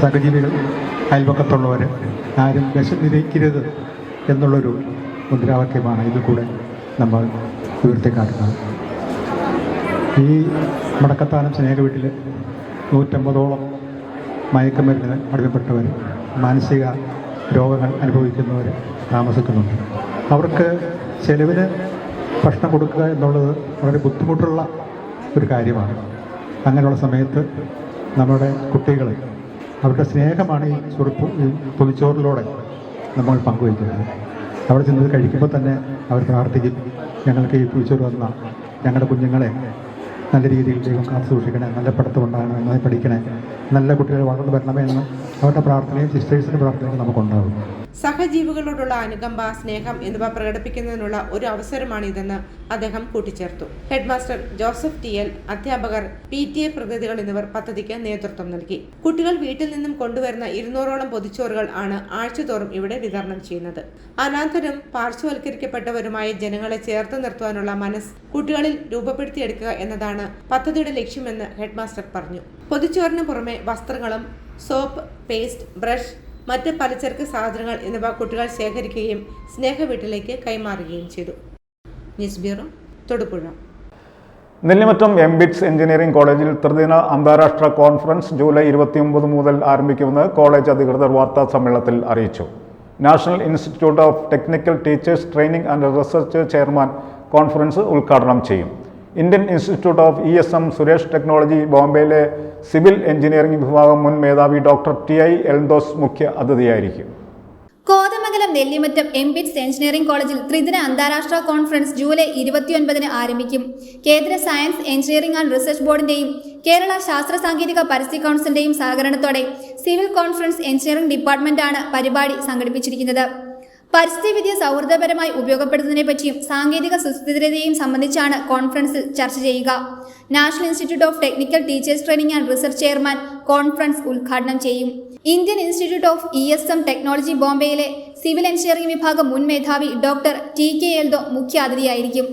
സഹജീവികൾ, അയൽപക്കത്തുള്ളവർ ആരും വിശന്നിരിക്കരുത് എന്നുള്ളൊരു മുദ്രാവാക്യമാണ് ഇതിൽ കൂടെ നമ്മൾ ഉയർത്തിക്കാട്ടുന്നത്. ഈ മടക്കത്താനം സ്നേഹ വീട്ടിൽ 150ഓളം മയക്കുമരുന്നിന് അടിമപ്പെട്ടവർ, മാനസിക രോഗങ്ങൾ അനുഭവിക്കുന്നവർ താമസിക്കുന്നുണ്ട്. അവർക്ക് ചെലവിന് ഭക്ഷണം കൊടുക്കുക എന്നുള്ളത് വളരെ ബുദ്ധിമുട്ടുള്ള ഒരു കാര്യമാണ്. അങ്ങനെയുള്ള സമയത്ത് നമ്മുടെ കുട്ടികൾ അവരുടെ സ്നേഹമാണ് ഈ പൊതിച്ചോറിലൂടെ നമ്മൾ പങ്കുവയ്ക്കുന്നത്. അവിടെ ചെന്നത് കഴിക്കുമ്പോൾ തന്നെ അവർ പ്രാർത്ഥിക്കും, ഞങ്ങൾക്ക് ഈ പൊതിച്ചോറ് തന്ന ഞങ്ങളുടെ കുഞ്ഞുങ്ങളെ നല്ല രീതിയിൽ ദൈവം കാത്തു സൂക്ഷിക്കണേ, നല്ല പഠിത്തമുണ്ടാകണം, നന്നായി പഠിക്കണേ, നല്ല കുട്ടികൾ വളർന്നു വരണമെന്ന് അവരുടെ പ്രാർത്ഥനയും സിസ്റ്റേഴ്സിൻ്റെ പ്രാർത്ഥനയും നമുക്കുണ്ടാകും. സഹജീവികളോടുള്ള അനുകമ്പ, സ്നേഹം എന്നിവ പ്രകടിപ്പിക്കുന്നതിനുള്ള ഒരു അവസരമാണിതെന്ന് അദ്ദേഹം കൂട്ടിച്ചേർത്തു. ഹെഡ്മാസ്റ്റർ ജോസഫ് ടി.എൽ, അധ്യാപകർ, PTA പ്രതിനിധികൾ എന്നിവർ പദ്ധതിക്ക് നേതൃത്വം നൽകി. കുട്ടികൾ വീട്ടിൽ നിന്നും കൊണ്ടുവരുന്ന 200ഓളം പൊതിച്ചോറുകൾ ആണ് ആഴ്ചതോറും ഇവിടെ വിതരണം ചെയ്യുന്നത്. അനാഥരും പാർശ്വവൽക്കരിക്കപ്പെട്ടവരുമായ ജനങ്ങളെ ചേർത്ത് നിർത്തുവാനുള്ള മനസ്സ് കുട്ടികളിൽ രൂപപ്പെടുത്തിയെടുക്കുക എന്നതാണ് പദ്ധതിയുടെ ലക്ഷ്യമെന്ന് ഹെഡ്മാസ്റ്റർ പറഞ്ഞു. പൊതിച്ചോറിന് പുറമെ വസ്ത്രങ്ങളും സോപ്പ്, പേസ്റ്റ്, ബ്രഷ്, മറ്റ് പലചരക്ക് സാധനങ്ങൾ എന്നിവ കുട്ടികൾ ശേഖരിക്കുകയും സ്നേഹ വീട്ടിലേക്ക് കൈമാറുകയും ചെയ്തു. News bureau, Thodupuzha. Nellimattam MBITS engineering കോളേജിൽ ത്രിദിന അന്താരാഷ്ട്ര കോൺഫറൻസ് ജൂലൈ 29 മുതൽ ആരംഭിക്കുമെന്ന് കോളേജ് അധികൃതർ വാർത്താ സമ്മേളനത്തിൽ അറിയിച്ചു. National institute of technical teachers training and research chairman conference ഉദ്ഘാടനം ചെയ്യും. Indian institute of ESM Suresh technology ബോംബെയിലെ സിവിൽ എഞ്ചിനീയറിംഗ് വിഭാഗം മുൻ മേധാവി ഡോക്ടർ TI എൽദോസ് മുഖ്യ അതിഥിയായിരിക്കും. കോതമംഗലം നെല്ലിമറ്റം എംബിറ്റ്സ് എഞ്ചിനീയറിംഗ് കോളേജിൽ ത്രിദിന അന്താരാഷ്ട്ര കോൺഫറൻസ് ജൂലൈ 29 ആരംഭിക്കും. കേന്ദ്ര സയൻസ്, എഞ്ചിനീയറിംഗ് ആൻഡ് റിസർച്ച് ബോർഡിന്റെയും കേരള ശാസ്ത്ര സാങ്കേതിക പരിസ്ഥിതി കൗൺസിലിന്റെയും സഹകരണത്തോടെ സിവിൽ കോൺഫറൻസ് എഞ്ചിനീയറിംഗ് ഡിപ്പാർട്ട്മെന്റാണ് പരിപാടി സംഘടിപ്പിച്ചിരിക്കുന്നത്. പരിസ്ഥിതിവിദ്യ സൗഹൃദപരമായി ഉപയോഗപ്പെടുത്തുന്നതിനെ പറ്റിയും സാങ്കേതിക സുസ്ഥിരതയെയും സംബന്ധിച്ചാണ് കോൺഫറൻസിൽ ചർച്ച ചെയ്യുക. National institute of technical teachers training and research chairman conference ഉദ്ഘാടനം ചെയ്യും. Indian institute of ESM technology ബോംബെയിലെ സിവിൽ എഞ്ചിനീയറിംഗ് വിഭാഗം മുൻ മേധാവി ഡോക്ടർ TK എൽദോ മുഖ്യ അതിഥിയായിരിക്കും.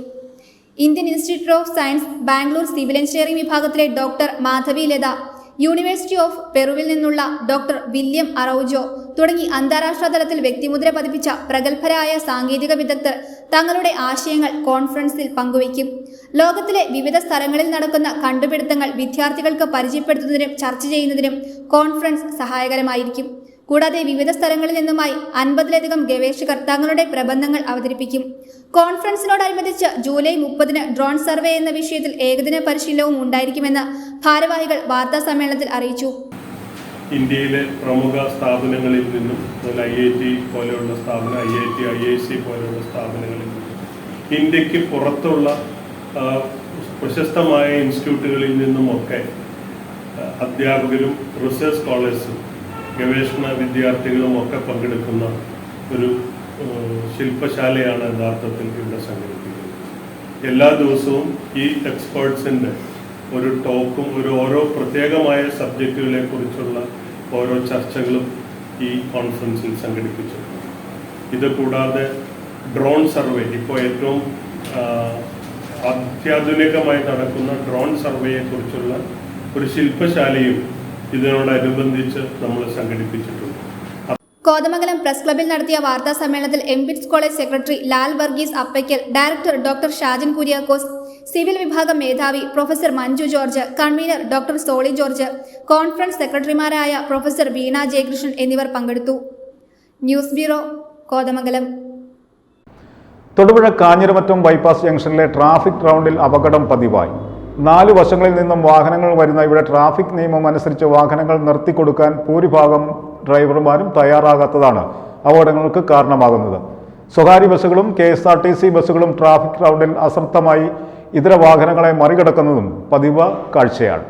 Indian institute of science Bangalore civil engineering വിഭാഗത്തിലെ doctor Madhavi Latha, university of പെറുവിൽ നിന്നുള്ള ഡോക്ടർ വില്യം അറൗജോ തുടങ്ങി അന്താരാഷ്ട്ര തലത്തിൽ വ്യക്തിമുദ്ര പതിപ്പിച്ച പ്രഗത്ഭരായ സാങ്കേതിക വിദഗ്ധർ തങ്ങളുടെ ആശയങ്ങൾ കോൺഫറൻസിൽ പങ്കുവയ്ക്കും. ലോകത്തിലെ വിവിധ സ്ഥലങ്ങളിൽ നടക്കുന്ന കണ്ടുപിടുത്തങ്ങൾ വിദ്യാർത്ഥികൾക്ക് പരിചയപ്പെടുത്തുന്നതിനും ചർച്ച ചെയ്യുന്നതിനും കോൺഫറൻസ് സഹായകരമായിരിക്കും. കൂടാതെ വിവിധ സ്ഥലങ്ങളിൽ നിന്നുമായി 50ലധികം ഗവേഷകർ തങ്ങളുടെ പ്രബന്ധങ്ങൾ അവതരിപ്പിക്കും. കോൺഫറൻസിനോടനുബന്ധിച്ച് ജൂലൈ 30 ഡ്രോൺ സർവേ എന്ന വിഷയത്തിൽ ഏകദിന പരിശീലനവും ഉണ്ടായിരിക്കുമെന്ന് ഭാരവാഹികൾ വാർത്താ സമ്മേളനത്തിൽ അറിയിച്ചു. ഇന്ത്യയിലെ പ്രമുഖ സ്ഥാപനങ്ങളിൽ നിന്നും IIT പോലെയുള്ള സ്ഥാപനം, IIT, IIC പോലെയുള്ള സ്ഥാപനങ്ങളിൽ നിന്നും ഇന്ത്യക്ക് പുറത്തുള്ള പ്രശസ്തമായ ഇൻസ്റ്റിറ്റ്യൂട്ടുകളിൽ നിന്നുമൊക്കെ അധ്യാപകരും റിസർച്ച് സ്കോളേഴ്സും ഗവേഷണ വിദ്യാർത്ഥികളും ഒക്കെ പങ്കെടുക്കുന്ന ഒരു ശില്പശാലയാണ് യഥാർത്ഥത്തിൽ ഇവിടെ സംഘടിപ്പിക്കുന്നത്. എല്ലാ ദിവസവും ഈ എക്സ്പേർട്സിൻ്റെ ഒരു ടോക്കും ഓരോ പ്രത്യേകമായ സബ്ജക്റ്റുകളെ കുറിച്ചുള്ള ഓരോ ചർച്ചകളും ഈ കോൺഫറൻസിൽ സംഘടിപ്പിച്ചിട്ടുണ്ട്. ഇത് കൂടാതെ ഡ്രോൺ സർവേ, ഇപ്പോൾ ഏറ്റവും അത്യാധുനികമായി നടക്കുന്ന ഡ്രോൺ സർവേയെക്കുറിച്ചുള്ള ഒരു ശില്പശാലയും ഇതിനോടനുബന്ധിച്ച് നമ്മൾ സംഘടിപ്പിച്ചിട്ടുണ്ട്. കോതമംഗലം പ്രസ് ക്ലബിൽ നടത്തിയ വാർത്താ സമ്മേളനത്തിൽ MBITS college secretary Lal Varghese Appakkal, director doctor Shajan Kuriakose, civil വിഭാഗം മേധാവി professor Manju George, convener doctor Solly George, conference സെക്രട്ടറിമാരായ പ്രൊഫസർ വീണ ജയകൃഷ്ണൻ എന്നിവർ പങ്കെടുത്തു. News bureau, Kothamangalam. Thodupuzha Kanjiramattom bypass ജംഗ്ഷനിലെ ട്രാഫിക് റൗണ്ടിൽ അപകടം പതിവായി. 4 വശങ്ങളിൽ നിന്നും വാഹനങ്ങൾ വരുന്ന ഇവിടെ ട്രാഫിക് നിയമം അനുസരിച്ച് വാഹനങ്ങൾ നിർത്തിക്കൊടുക്കാൻ ഭൂരിഭാഗം ഡ്രൈവർമാരും തയ്യാറാകാത്തതാണ് അപകടങ്ങൾക്ക് കാരണമാകുന്നത്. സ്വകാര്യ ബസ്സുകളും KSRTC ബസ്സുകളും ട്രാഫിക് റൗണ്ടിൽ അശ്രദ്ധമായി ഇതര വാഹനങ്ങളെ മറികടക്കുന്നതും പതിവ് കാഴ്ചയാണ്.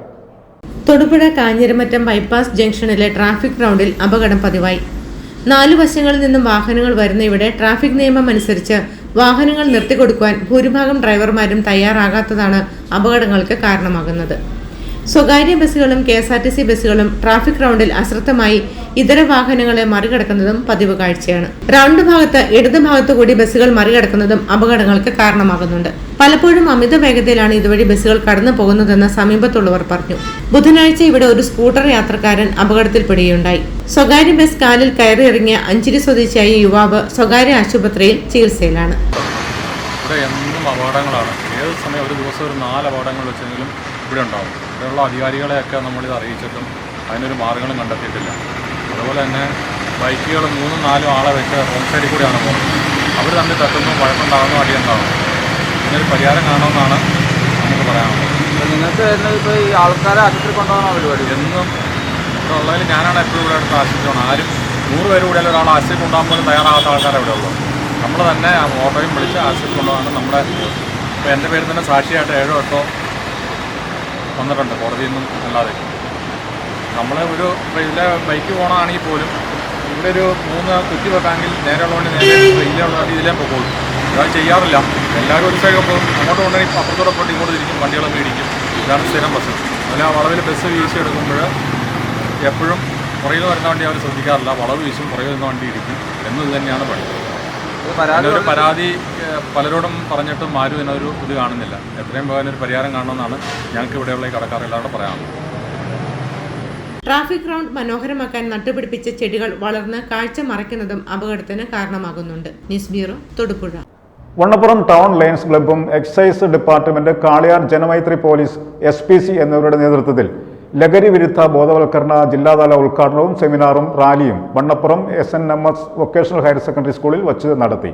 തൊടുപുഴ കാഞ്ഞിരമറ്റം ബൈപ്പാസ് ജംഗ്ഷനിലെ ട്രാഫിക് റൗണ്ടിൽ അപകടം പതിവായി. 4 വശങ്ങളിൽ നിന്നും വാഹനങ്ങൾ വരുന്ന ഇവിടെ ട്രാഫിക് നിയമം അനുസരിച്ച് വാഹനങ്ങൾ നിർത്തിക്കൊടുക്കുവാൻ ഭൂരിഭാഗം ഡ്രൈവർമാരും തയ്യാറാകാത്തതാണ് അപകടങ്ങൾക്ക് കാരണമാകുന്നത്. സ്വകാര്യ ബസ്സുകളും KSRTC ബസ്സുകളും ട്രാഫിക് റൗണ്ടിൽ അശ്രദ്ധമായി ഇതര വാഹനങ്ങളെ മറികടക്കുന്നതും പതിവ് കാഴ്ചയാണ്. റൗണ്ട് ഭാഗത്ത് ഇടത് ഭാഗത്തു കൂടി ബസ്സുകൾ മറികടക്കുന്നതും അപകടങ്ങൾക്ക് കാരണമാകുന്നുണ്ട്. പലപ്പോഴും അമിത വേഗതയിലാണ് ഇതുവഴി ബസ്സുകൾ കടന്നു പോകുന്നതെന്ന് സമീപത്തുള്ളവർ പറഞ്ഞു. ബുധനാഴ്ച ഇവിടെ ഒരു സ്കൂട്ടർ യാത്രക്കാരൻ അപകടത്തിൽപ്പെടുകയുണ്ടായി. സ്വകാര്യ ബസ് കാലിൽ കയറിയിറങ്ങിയ അഞ്ചിരി സ്വദേശിയായ യുവാവ് സ്വകാര്യ ആശുപത്രിയിൽ ചികിത്സയിലാണ്. എന്നും അപകടങ്ങളാണ്. ഏത് സമയം ഒരു ദിവസം ഒരു 4 അപകടങ്ങൾ വെച്ചെങ്കിലും ഇവിടെ ഉണ്ടാകും. ഇവിടെയുള്ള അധികാരികളെയൊക്കെ നമ്മളിത് അറിയിച്ചിട്ടും അതിനൊരു മാർഗ്ഗങ്ങളും കണ്ടെത്തിയിട്ടില്ല. അതുപോലെ തന്നെ ബൈക്കുകൾ 3-4 ആളെ വെച്ച് റോഡ് സൈഡിൽ കൂടെയാണ് പോകുന്നത്. അവർ തമ്മിൽ തട്ടുന്നു, വഴക്കുണ്ടാകുന്നു, അടിയുണ്ടാകുന്നു. ഇതിനൊരു പരിഹാരം കാണുമെന്നാണ് നമുക്ക് പറയാനുള്ളത്. നിങ്ങൾക്ക് ഇപ്പോൾ ഈ ആൾക്കാരെ ആശുപത്രി കൊണ്ടുപോകാൻ പരിപാടി എന്നും ഇവിടെ ഉള്ളതിൽ ഞാനാണ് എപ്പോഴും ഇവിടെ അടുത്ത് ആശുപത്രിയാണ്. ആരും 100 പേര് കൂടിയാൽ ഒരാൾ ആശുപത്രി കൊണ്ടുപോകാൻ പോലും തയ്യാറാകാത്ത ആൾക്കാരെ ഇവിടെ ഉള്ളൂ. നമ്മൾ തന്നെ ഓട്ടോയും വിളിച്ച് ആശുപത്രി കൊണ്ടുപോകാൻ നമ്മുടെ ഇപ്പോൾ എൻ്റെ പേര് തന്നെ സാക്ഷിയായിട്ട് 7-8 വന്നിട്ടുണ്ട് കോടതിയിൽ നിന്നും അല്ലാതെ. നമ്മളെ ഒരു ഇതിലെ ബൈക്ക് പോകണമെങ്കിൽ പോലും ഇവിടെ ഒരു 3 കുറ്റി വെക്കാമെങ്കിൽ നേരെയുള്ളതുകൊണ്ട് നേരെ വെയിലുള്ള രീതിയിലേ പോകുള്ളൂ. അത് ചെയ്യാറില്ല. എല്ലാവരും ഒരു സൈഡ് പോകും, അങ്ങോട്ട് കൊണ്ടുപോയി അപ്പുറത്തോടെ പോയിട്ട് ഇങ്ങോട്ട് തിരിക്കും, വണ്ടികളൊക്കെ ഇടിക്കും. ഇതാണ് സ്ഥിരം പ്രശ്നം. അതിൽ ആ വളവിൽ ബസ് വീശി എടുക്കുമ്പോൾ എപ്പോഴും പുറകിൽ വരുന്ന വണ്ടി അവർ ശ്രദ്ധിക്കാറില്ല. വളവ് വീശും, പുറകിൽ വരുന്ന വണ്ടി ഇടിക്കും എന്നത് തന്നെയാണ് പണി. ഒരു പരാതി പലരോടും പറഞ്ഞിട്ടും ആരും ഇതിനൊരു ഇത് കാണുന്നില്ല. എത്രയും വേഗം ഒരു പരിഹാരം കാണണമെന്നാണ് ഞങ്ങൾക്ക് ഇവിടെയുള്ള ഈ കടക്കാരെല്ലാവരോടും പറയാനുള്ളത്. ട്രാഫിക് റൗണ്ട് മനോഹരമാക്കാൻ നട്ടുപിടിപ്പിച്ച ചെടികൾ വളർന്ന് കാഴ്ച മറയ്ക്കുന്നതും അപകടത്തിന് കാരണമാകുന്നുണ്ട്. News bureau, Thodupuzha. Vannappuram town Lions ക്ലബ്ബും excise department, Kaliyar Janamaithri police, SPC എന്നിവരുടെ നേതൃത്വത്തിൽ ലഹരി വിരുദ്ധ ബോധവൽക്കരണ ജില്ലാതല ഉദ്ഘാടനവും സെമിനാറും റാലിയും Vannappuram SNMS vocational higher secondary സ്കൂളിൽ വച്ച് നടത്തി.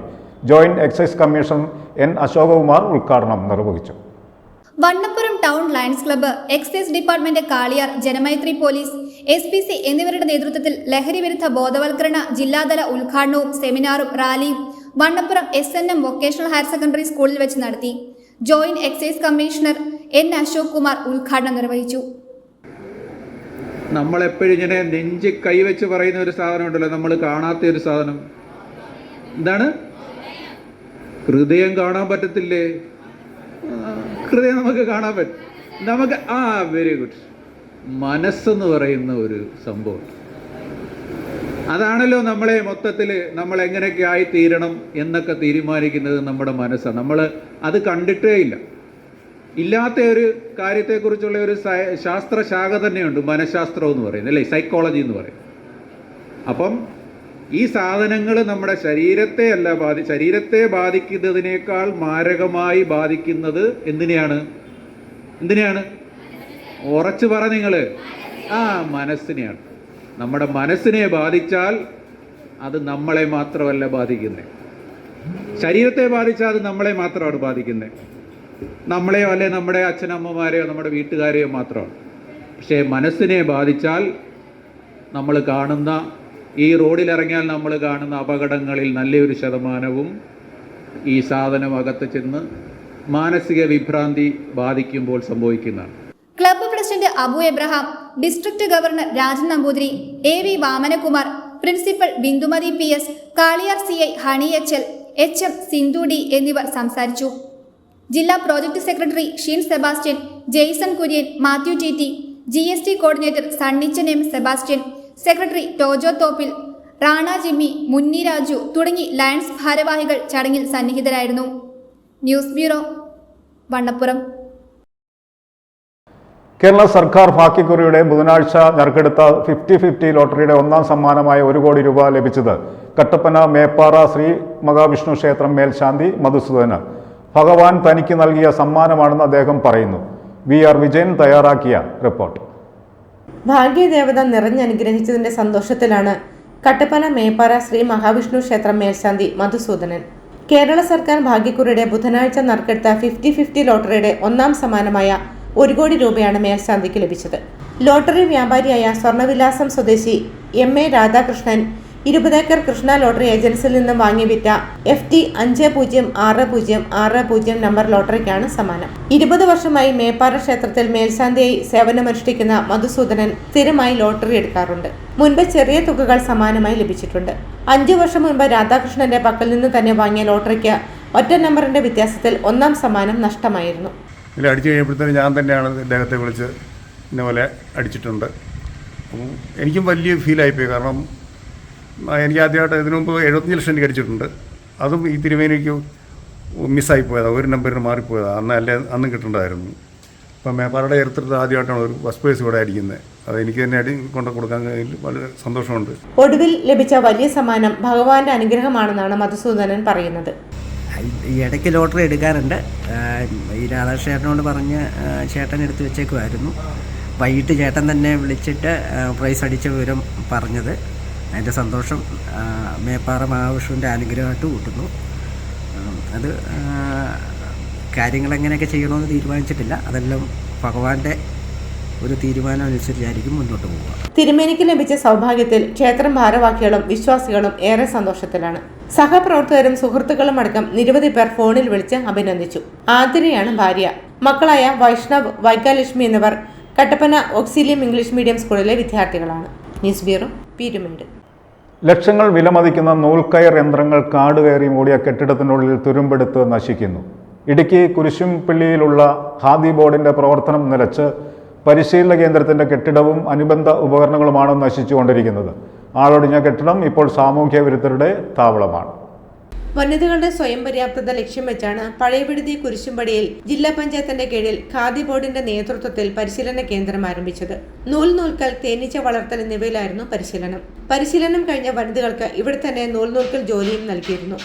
Joint excise commissioner N. Ashokakumar ഉദ്ഘാടനം നിർവഹിച്ചു. Vannappuram town lions club, excise department, Kaliyar Janamaithri police, SPC എന്നിവരുടെ നേതൃത്വത്തിൽ ലഹരി വിരുദ്ധ ബോധവൽക്കരണ ജില്ലാതല ഉദ്ഘാടനവും സെമിനാറും റാലിയും Vannappuram SNM vocational higher secondary സ്കൂളിൽ വെച്ച് നടത്തി. Joint excise commissioner N. Ashokakumar ഉദ്ഘാടനം നിർവഹിച്ചു. നമ്മളെപ്പോഴും ഇങ്ങനെ നെഞ്ച് കൈവച്ച് പറയുന്ന ഒരു സാധനം ഉണ്ടല്ലോ, നമ്മൾ കാണാത്ത ഒരു സാധനം. എന്താണ്? ഹൃദയം കാണാൻ പറ്റത്തില്ലേ? ഹൃദയം നമുക്ക് കാണാൻ പറ്റും. നമുക്ക് വെരി ഗുഡ്. മനസ്സെന്ന് പറയുന്ന ഒരു സംഭവം, അതാണല്ലോ നമ്മളെ മൊത്തത്തിൽ നമ്മൾ എങ്ങനെയൊക്കെ ആയി തീരണം എന്നൊക്കെ തീരുമാനിക്കുന്നത് നമ്മുടെ മനസ്സാണ്. നമ്മൾ അത് കണ്ടിട്ടേ ഇല്ല. ഇല്ലാത്ത ഒരു കാര്യത്തെക്കുറിച്ചുള്ള ഒരു ശാസ്ത്രശാഖ തന്നെയുണ്ട്, മനഃശാസ്ത്രം എന്ന് പറയുന്നത്, അല്ലേ, സൈക്കോളജി എന്ന് പറയും. അപ്പം ഈ സാധനങ്ങൾ നമ്മുടെ ശരീരത്തെ ബാധിക്കുന്നതിനേക്കാൾ മാരകമായി ബാധിക്കുന്നത് എന്തിനെയാണ്? ഉറച്ചു പറ നിങ്ങൾ. മനസ്സിനെയാണ്. നമ്മുടെ മനസ്സിനെ ബാധിച്ചാൽ അത് നമ്മളെ മാത്രമല്ല ബാധിക്കുന്നത്. ശരീരത്തെ ബാധിച്ചാൽ അത് നമ്മളെ മാത്രമാണ് ബാധിക്കുന്നത്. നമ്മളെയോ അല്ലെ നമ്മുടെ അച്ഛനമ്മമാരെയോ നമ്മുടെ വീട്ടുകാരെയോ മാത്രമാണ്. പക്ഷേ മനസ്സിനെ ബാധിച്ചാൽ നമ്മൾ കാണുന്ന, ഈ റോഡിലിറങ്ങിയാൽ നമ്മൾ കാണുന്ന അപകടങ്ങളിൽ നല്ലൊരു ശതമാനവും ഈ സാധനം അകത്ത് ചെന്ന് മാനസിക വിഭ്രാന്തി ബാധിക്കുമ്പോൾ സംഭവിക്കുന്നതാണ്. Club president Abu Abraham, district governor Rajan Namboothiri, AV Vamanakumar, principal Bindumathi PS, Kaliyar CI Honey HL, HM Sindhu D എന്നിവർ സംസാരിച്ചു. ജില്ലാ project secretary Sheen Sebastian, Jaison Kurian, Mathew TT, GST coordinator Sunnichan M. Sebastian, secretary Tojo Thoppil, Rana Jimmy, Munni Raju തുടങ്ങി ലയൺസ് ഭാരവാഹികൾ ചടങ്ങിൽ സന്നിഹിതരായിരുന്നു. News bureau, Vannappuram. കേരള സർക്കാർ ഭാഗ്യക്കുറിയുടെ ബുധനാഴ്ച നറുക്കെടുത്ത 50-50 ലോട്ടറിയുടെ ഒന്നാം സമ്മാനമായ 1 കോടി രൂപ ലഭിച്ചത് കട്ടപ്പന മേപ്പാറ ശ്രീ മഹാവിഷ്ണു ക്ഷേത്രം മേൽശാന്തി മധുസൂദന് ഭഗവാൻ തനിക്ക് നൽകിയ സമ്മാനമാണെന്ന് അദ്ദേഹം പറയുന്നു. VR വിജയൻ തയ്യാറാക്കിയ റിപ്പോർട്ട്. ഭാഗ്യദേവത നിറഞ്ഞനുഗ്രഹിച്ചതിന്റെ സന്തോഷത്തിലാണ് കട്ടപ്പന മേപ്പാറ ശ്രീ മഹാവിഷ്ണു ക്ഷേത്രം മേൽശാന്തി മധുസൂദനൻ. കേരള സർക്കാർ ഭാഗ്യക്കുറിയുടെ ബുധനാഴ്ച നറുക്കെടുത്ത 50-50 ലോട്ടറിയുടെ ഒന്നാം സമ്മാനമായ 1 കോടി രൂപയാണ് മേൽശാന്തിക്ക് ലഭിച്ചത്. ലോട്ടറി വ്യാപാരിയായ സ്വർണ്ണവിലാസം സ്വദേശി MA Radhakrishnan 20 acre Krishna lottery ഏജൻസിയിൽ നിന്നും വാങ്ങി വിറ്റ FT 506060 നമ്പർ ലോട്ടറിക്കാണ് സമ്മാനം. 20 വർഷമായി മേപ്പാറ ക്ഷേത്രത്തിൽ മേൽശാന്തിയായി സേവനമനുഷ്ഠിക്കുന്ന മധുസൂദനൻ സ്ഥിരമായി ലോട്ടറി എടുക്കാറുണ്ട്. മുൻപ് ചെറിയ തുകകൾ സമ്മാനമായി ലഭിച്ചിട്ടുണ്ട്. 5 വർഷം മുൻപ് രാധാകൃഷ്ണന്റെ പക്കൽ നിന്ന് തന്നെ വാങ്ങിയ ലോട്ടറിക്ക് ഒറ്റ നമ്പറിന്റെ വ്യത്യാസത്തിൽ ഒന്നാം സമ്മാനം നഷ്ടമായിരുന്നു. ഇതിൽ അടിച്ചു കഴിഞ്ഞപ്പോഴത്തേന് ഞാൻ തന്നെയാണ് ഇദ്ദേഹത്തെ വിളിച്ച് ഇന്ന പോലെ അടിച്ചിട്ടുണ്ട്. അപ്പം എനിക്കും വലിയ ഫീലായിപ്പോയി. കാരണം എനിക്ക് ആദ്യമായിട്ട് ഇതിനു മുമ്പ് 75 ലക്ഷം എനിക്ക് അടിച്ചിട്ടുണ്ട്. അതും ഈ തിരുമേനിക്ക് മിസ്സായിപ്പോയതാണ്, ഒരു നമ്പറിന് മാറിപ്പോയതാണ്. അന്നും കിട്ടേണ്ടതായിരുന്നു. അപ്പം മേപ്പാറയുടെ ചരിത്രത്തിൽ ആദ്യമായിട്ടാണ് ഒരു ഫസ്റ്റ് പ്രൈസ് ഇവിടെ അടിക്കുന്നത്. അത് എനിക്ക് തന്നെ കൊണ്ട് കൊടുക്കാൻ വളരെ സന്തോഷമുണ്ട്. ഒടുവിൽ ലഭിച്ച വലിയ സമ്മാനം ഭഗവാന്റെ അനുഗ്രഹമാണെന്നാണ് മധുസൂദനൻ പറയുന്നത്. ഈ ഇടയ്ക്ക് ലോട്ടറി എടുക്കാറുണ്ട്. ഈ രാധാകൃഷ്ണനോട് പറഞ്ഞ് ചേട്ടൻ എടുത്ത് വെച്ചേക്കുമായിരുന്നു. വൈകിട്ട് ചേട്ടൻ തന്നെ വിളിച്ചിട്ട് പ്രൈസ് അടിച്ച വിവരം പറഞ്ഞത്. അതിൻ്റെ സന്തോഷം മേപ്പാറ മഹാവിഷ്ണുവിൻ്റെ അനുഗ്രഹമായിട്ട് കൂട്ടുന്നു. അത് കാര്യങ്ങളെങ്ങനെയൊക്കെ ചെയ്യണമെന്ന് തീരുമാനിച്ചിട്ടില്ല. അതെല്ലാം ഭഗവാന്റെ ഒരു തീരുമാനം അനുസരിച്ചായിരിക്കും മുന്നോട്ട് പോവുക. തിരുമേനിക്ക് ലഭിച്ച സൗഭാഗ്യത്തിൽ ക്ഷേത്രം ഭാരവാഹികളും വിശ്വാസികളും ഏറെ സന്തോഷത്തിലാണ്. സഹപ്രവർത്തകരും സുഹൃത്തുക്കളും അടക്കം നിരവധി പേർ ഫോണിൽ വിളിച്ച് അഭിനന്ദിച്ചു. ആതിരയാണ് ഭാര്യ. മക്കളായ വൈഷ്ണവ്, വൈകാലക്ഷ്മി എന്നിവർ കട്ടപ്പന ഓക്സിലിയം ഇംഗ്ലീഷ് മീഡിയം സ്കൂളിലെ വിദ്യാർത്ഥികളാണ്. News bureau, Peermade. ലക്ഷങ്ങൾ വിലമതിക്കുന്ന നൂൽക്കയർ യന്ത്രങ്ങൾ കാട് കയറി മൂടിയ കെട്ടിടത്തിനുള്ളിൽ തുരുമ്പെടുത്ത് നശിക്കുന്നു. ഇടുക്കി കുരിശുംപള്ളിയിലുള്ള ഖാദി ബോർഡിന്റെ പ്രവർത്തനം നിലച്ച് പരിശീലന കേന്ദ്രത്തിന്റെ കെട്ടിടവും അനുബന്ധ ഉപകരണങ്ങളുമാണ് നശിച്ചുകൊണ്ടിരിക്കുന്നത്. ആളൊടിഞ്ഞ കെട്ടിടം ഇപ്പോൾ സാമൂഹ്യ വിരുദ്ധരുടെ താവളമാണ്. വനിതകളുടെ സ്വയം പര്യാപ്തത ലക്ഷ്യം വെച്ചാണ് പഴയവിടുതി കുരിശുംപടിയിൽ ജില്ലാ പഞ്ചായത്തിന്റെ കീഴിൽ ഖാദി ബോർഡിന്റെ നേതൃത്വത്തിൽ പരിശീലന കേന്ദ്രം ആരംഭിച്ചത്. നൂൽക്കൽ, തേനീച്ച വളർത്തൽ എന്നിവയിലായിരുന്നു പരിശീലനം. പരിശീലനം കഴിഞ്ഞ വനിതകൾക്ക് ഇവിടെ തന്നെ നൂൽക്കൽ ജോലിയും നൽകിയിരുന്നു.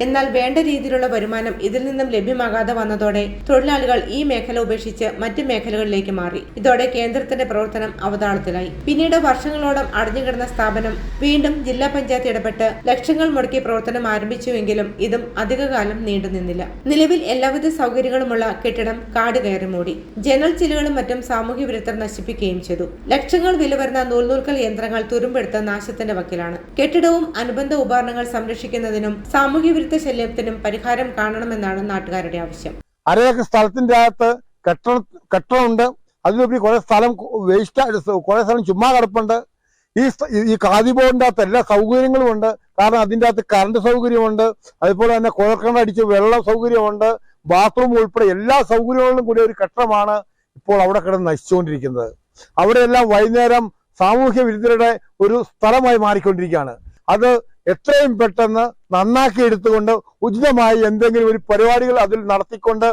എന്നാൽ വേണ്ട രീതിയിലുള്ള വരുമാനം ഇതിൽ നിന്നും ലഭ്യമാകാതെ വന്നതോടെ തൊഴിലാളികൾ ഈ മേഖല ഉപേക്ഷിച്ച് മറ്റു മേഖലകളിലേക്ക് മാറി. ഇതോടെ കേന്ദ്രത്തിന്റെ പ്രവർത്തനം അവതാളത്തിലായി. പിന്നീട് വർഷങ്ങളോളം അടഞ്ഞുകിടന്ന സ്ഥാപനം വീണ്ടും ജില്ലാ പഞ്ചായത്ത് ഇടപെട്ട് ലക്ഷങ്ങൾ മുടക്കി പ്രവർത്തനം ആരംഭിച്ചുവെങ്കിലും ഇതും അധികകാലം നീണ്ടുനിന്നില്ല. നിലവിൽ എല്ലാവിധ സൗകര്യങ്ങളുമുള്ള കെട്ടിടം കാട് കയറി മൂടി. ജനൽ ചില്ലുകളും മറ്റും സാമൂഹ്യ വിരുദ്ധർ നശിപ്പിക്കുകയും ചെയ്തു. ലക്ഷങ്ങൾ വില വരുന്ന നൂൽക്കൽ യന്ത്രങ്ങൾ തുരുമ്പെടുത്ത് നാശത്തിന്റെ വക്കിലാണ്. കെട്ടിടവും അനുബന്ധ ഉപകരണങ്ങൾ സംരക്ഷിക്കുന്നതിനും സാമൂഹ്യ ശല്യത്തിനും പരിഹാരം കാണണമെന്നാണ് നാട്ടുകാരുടെ ആവശ്യം. അരേക്കർ സ്ഥലത്തിന്റെ അകത്ത് കെട്ടിടമുണ്ട്. അതിലുപരി കുറെ സ്ഥലം വേസ്റ്റ്, കുറെ സ്ഥലം ചുമ്മാ കിടപ്പുണ്ട്. ഈ ഖാദി ബോർഡിന്റെ അകത്ത് എല്ലാ സൗകര്യങ്ങളും ഉണ്ട്. കാരണം അതിൻ്റെ അകത്ത് കറണ്ട് സൗകര്യമുണ്ട്, അതുപോലെ തന്നെ കുഴൽക്കിണർ അടിച്ച് വെള്ള സൗകര്യമുണ്ട്, ബാത്റൂം ഉൾപ്പെടെ എല്ലാ സൗകര്യങ്ങളിലും കൂടി ഒരു കെട്ടിടമാണ് ഇപ്പോൾ അവിടെ കിടന്ന് നശിച്ചുകൊണ്ടിരിക്കുന്നത്. അവിടെയെല്ലാം വൈകുന്നേരം സാമൂഹ്യ വിരുദ്ധരുടെ ഒരു സ്ഥലമായി മാറിക്കൊണ്ടിരിക്കുകയാണ്. അത് എത്രയും പെട്ടെന്ന് നന്നാക്കി എടുത്തുകൊണ്ട് ഉചിതമായി എന്തെങ്കിലും ഒരു പരിപാടികൾ അതിൽ നടത്തിക്കൊണ്ട്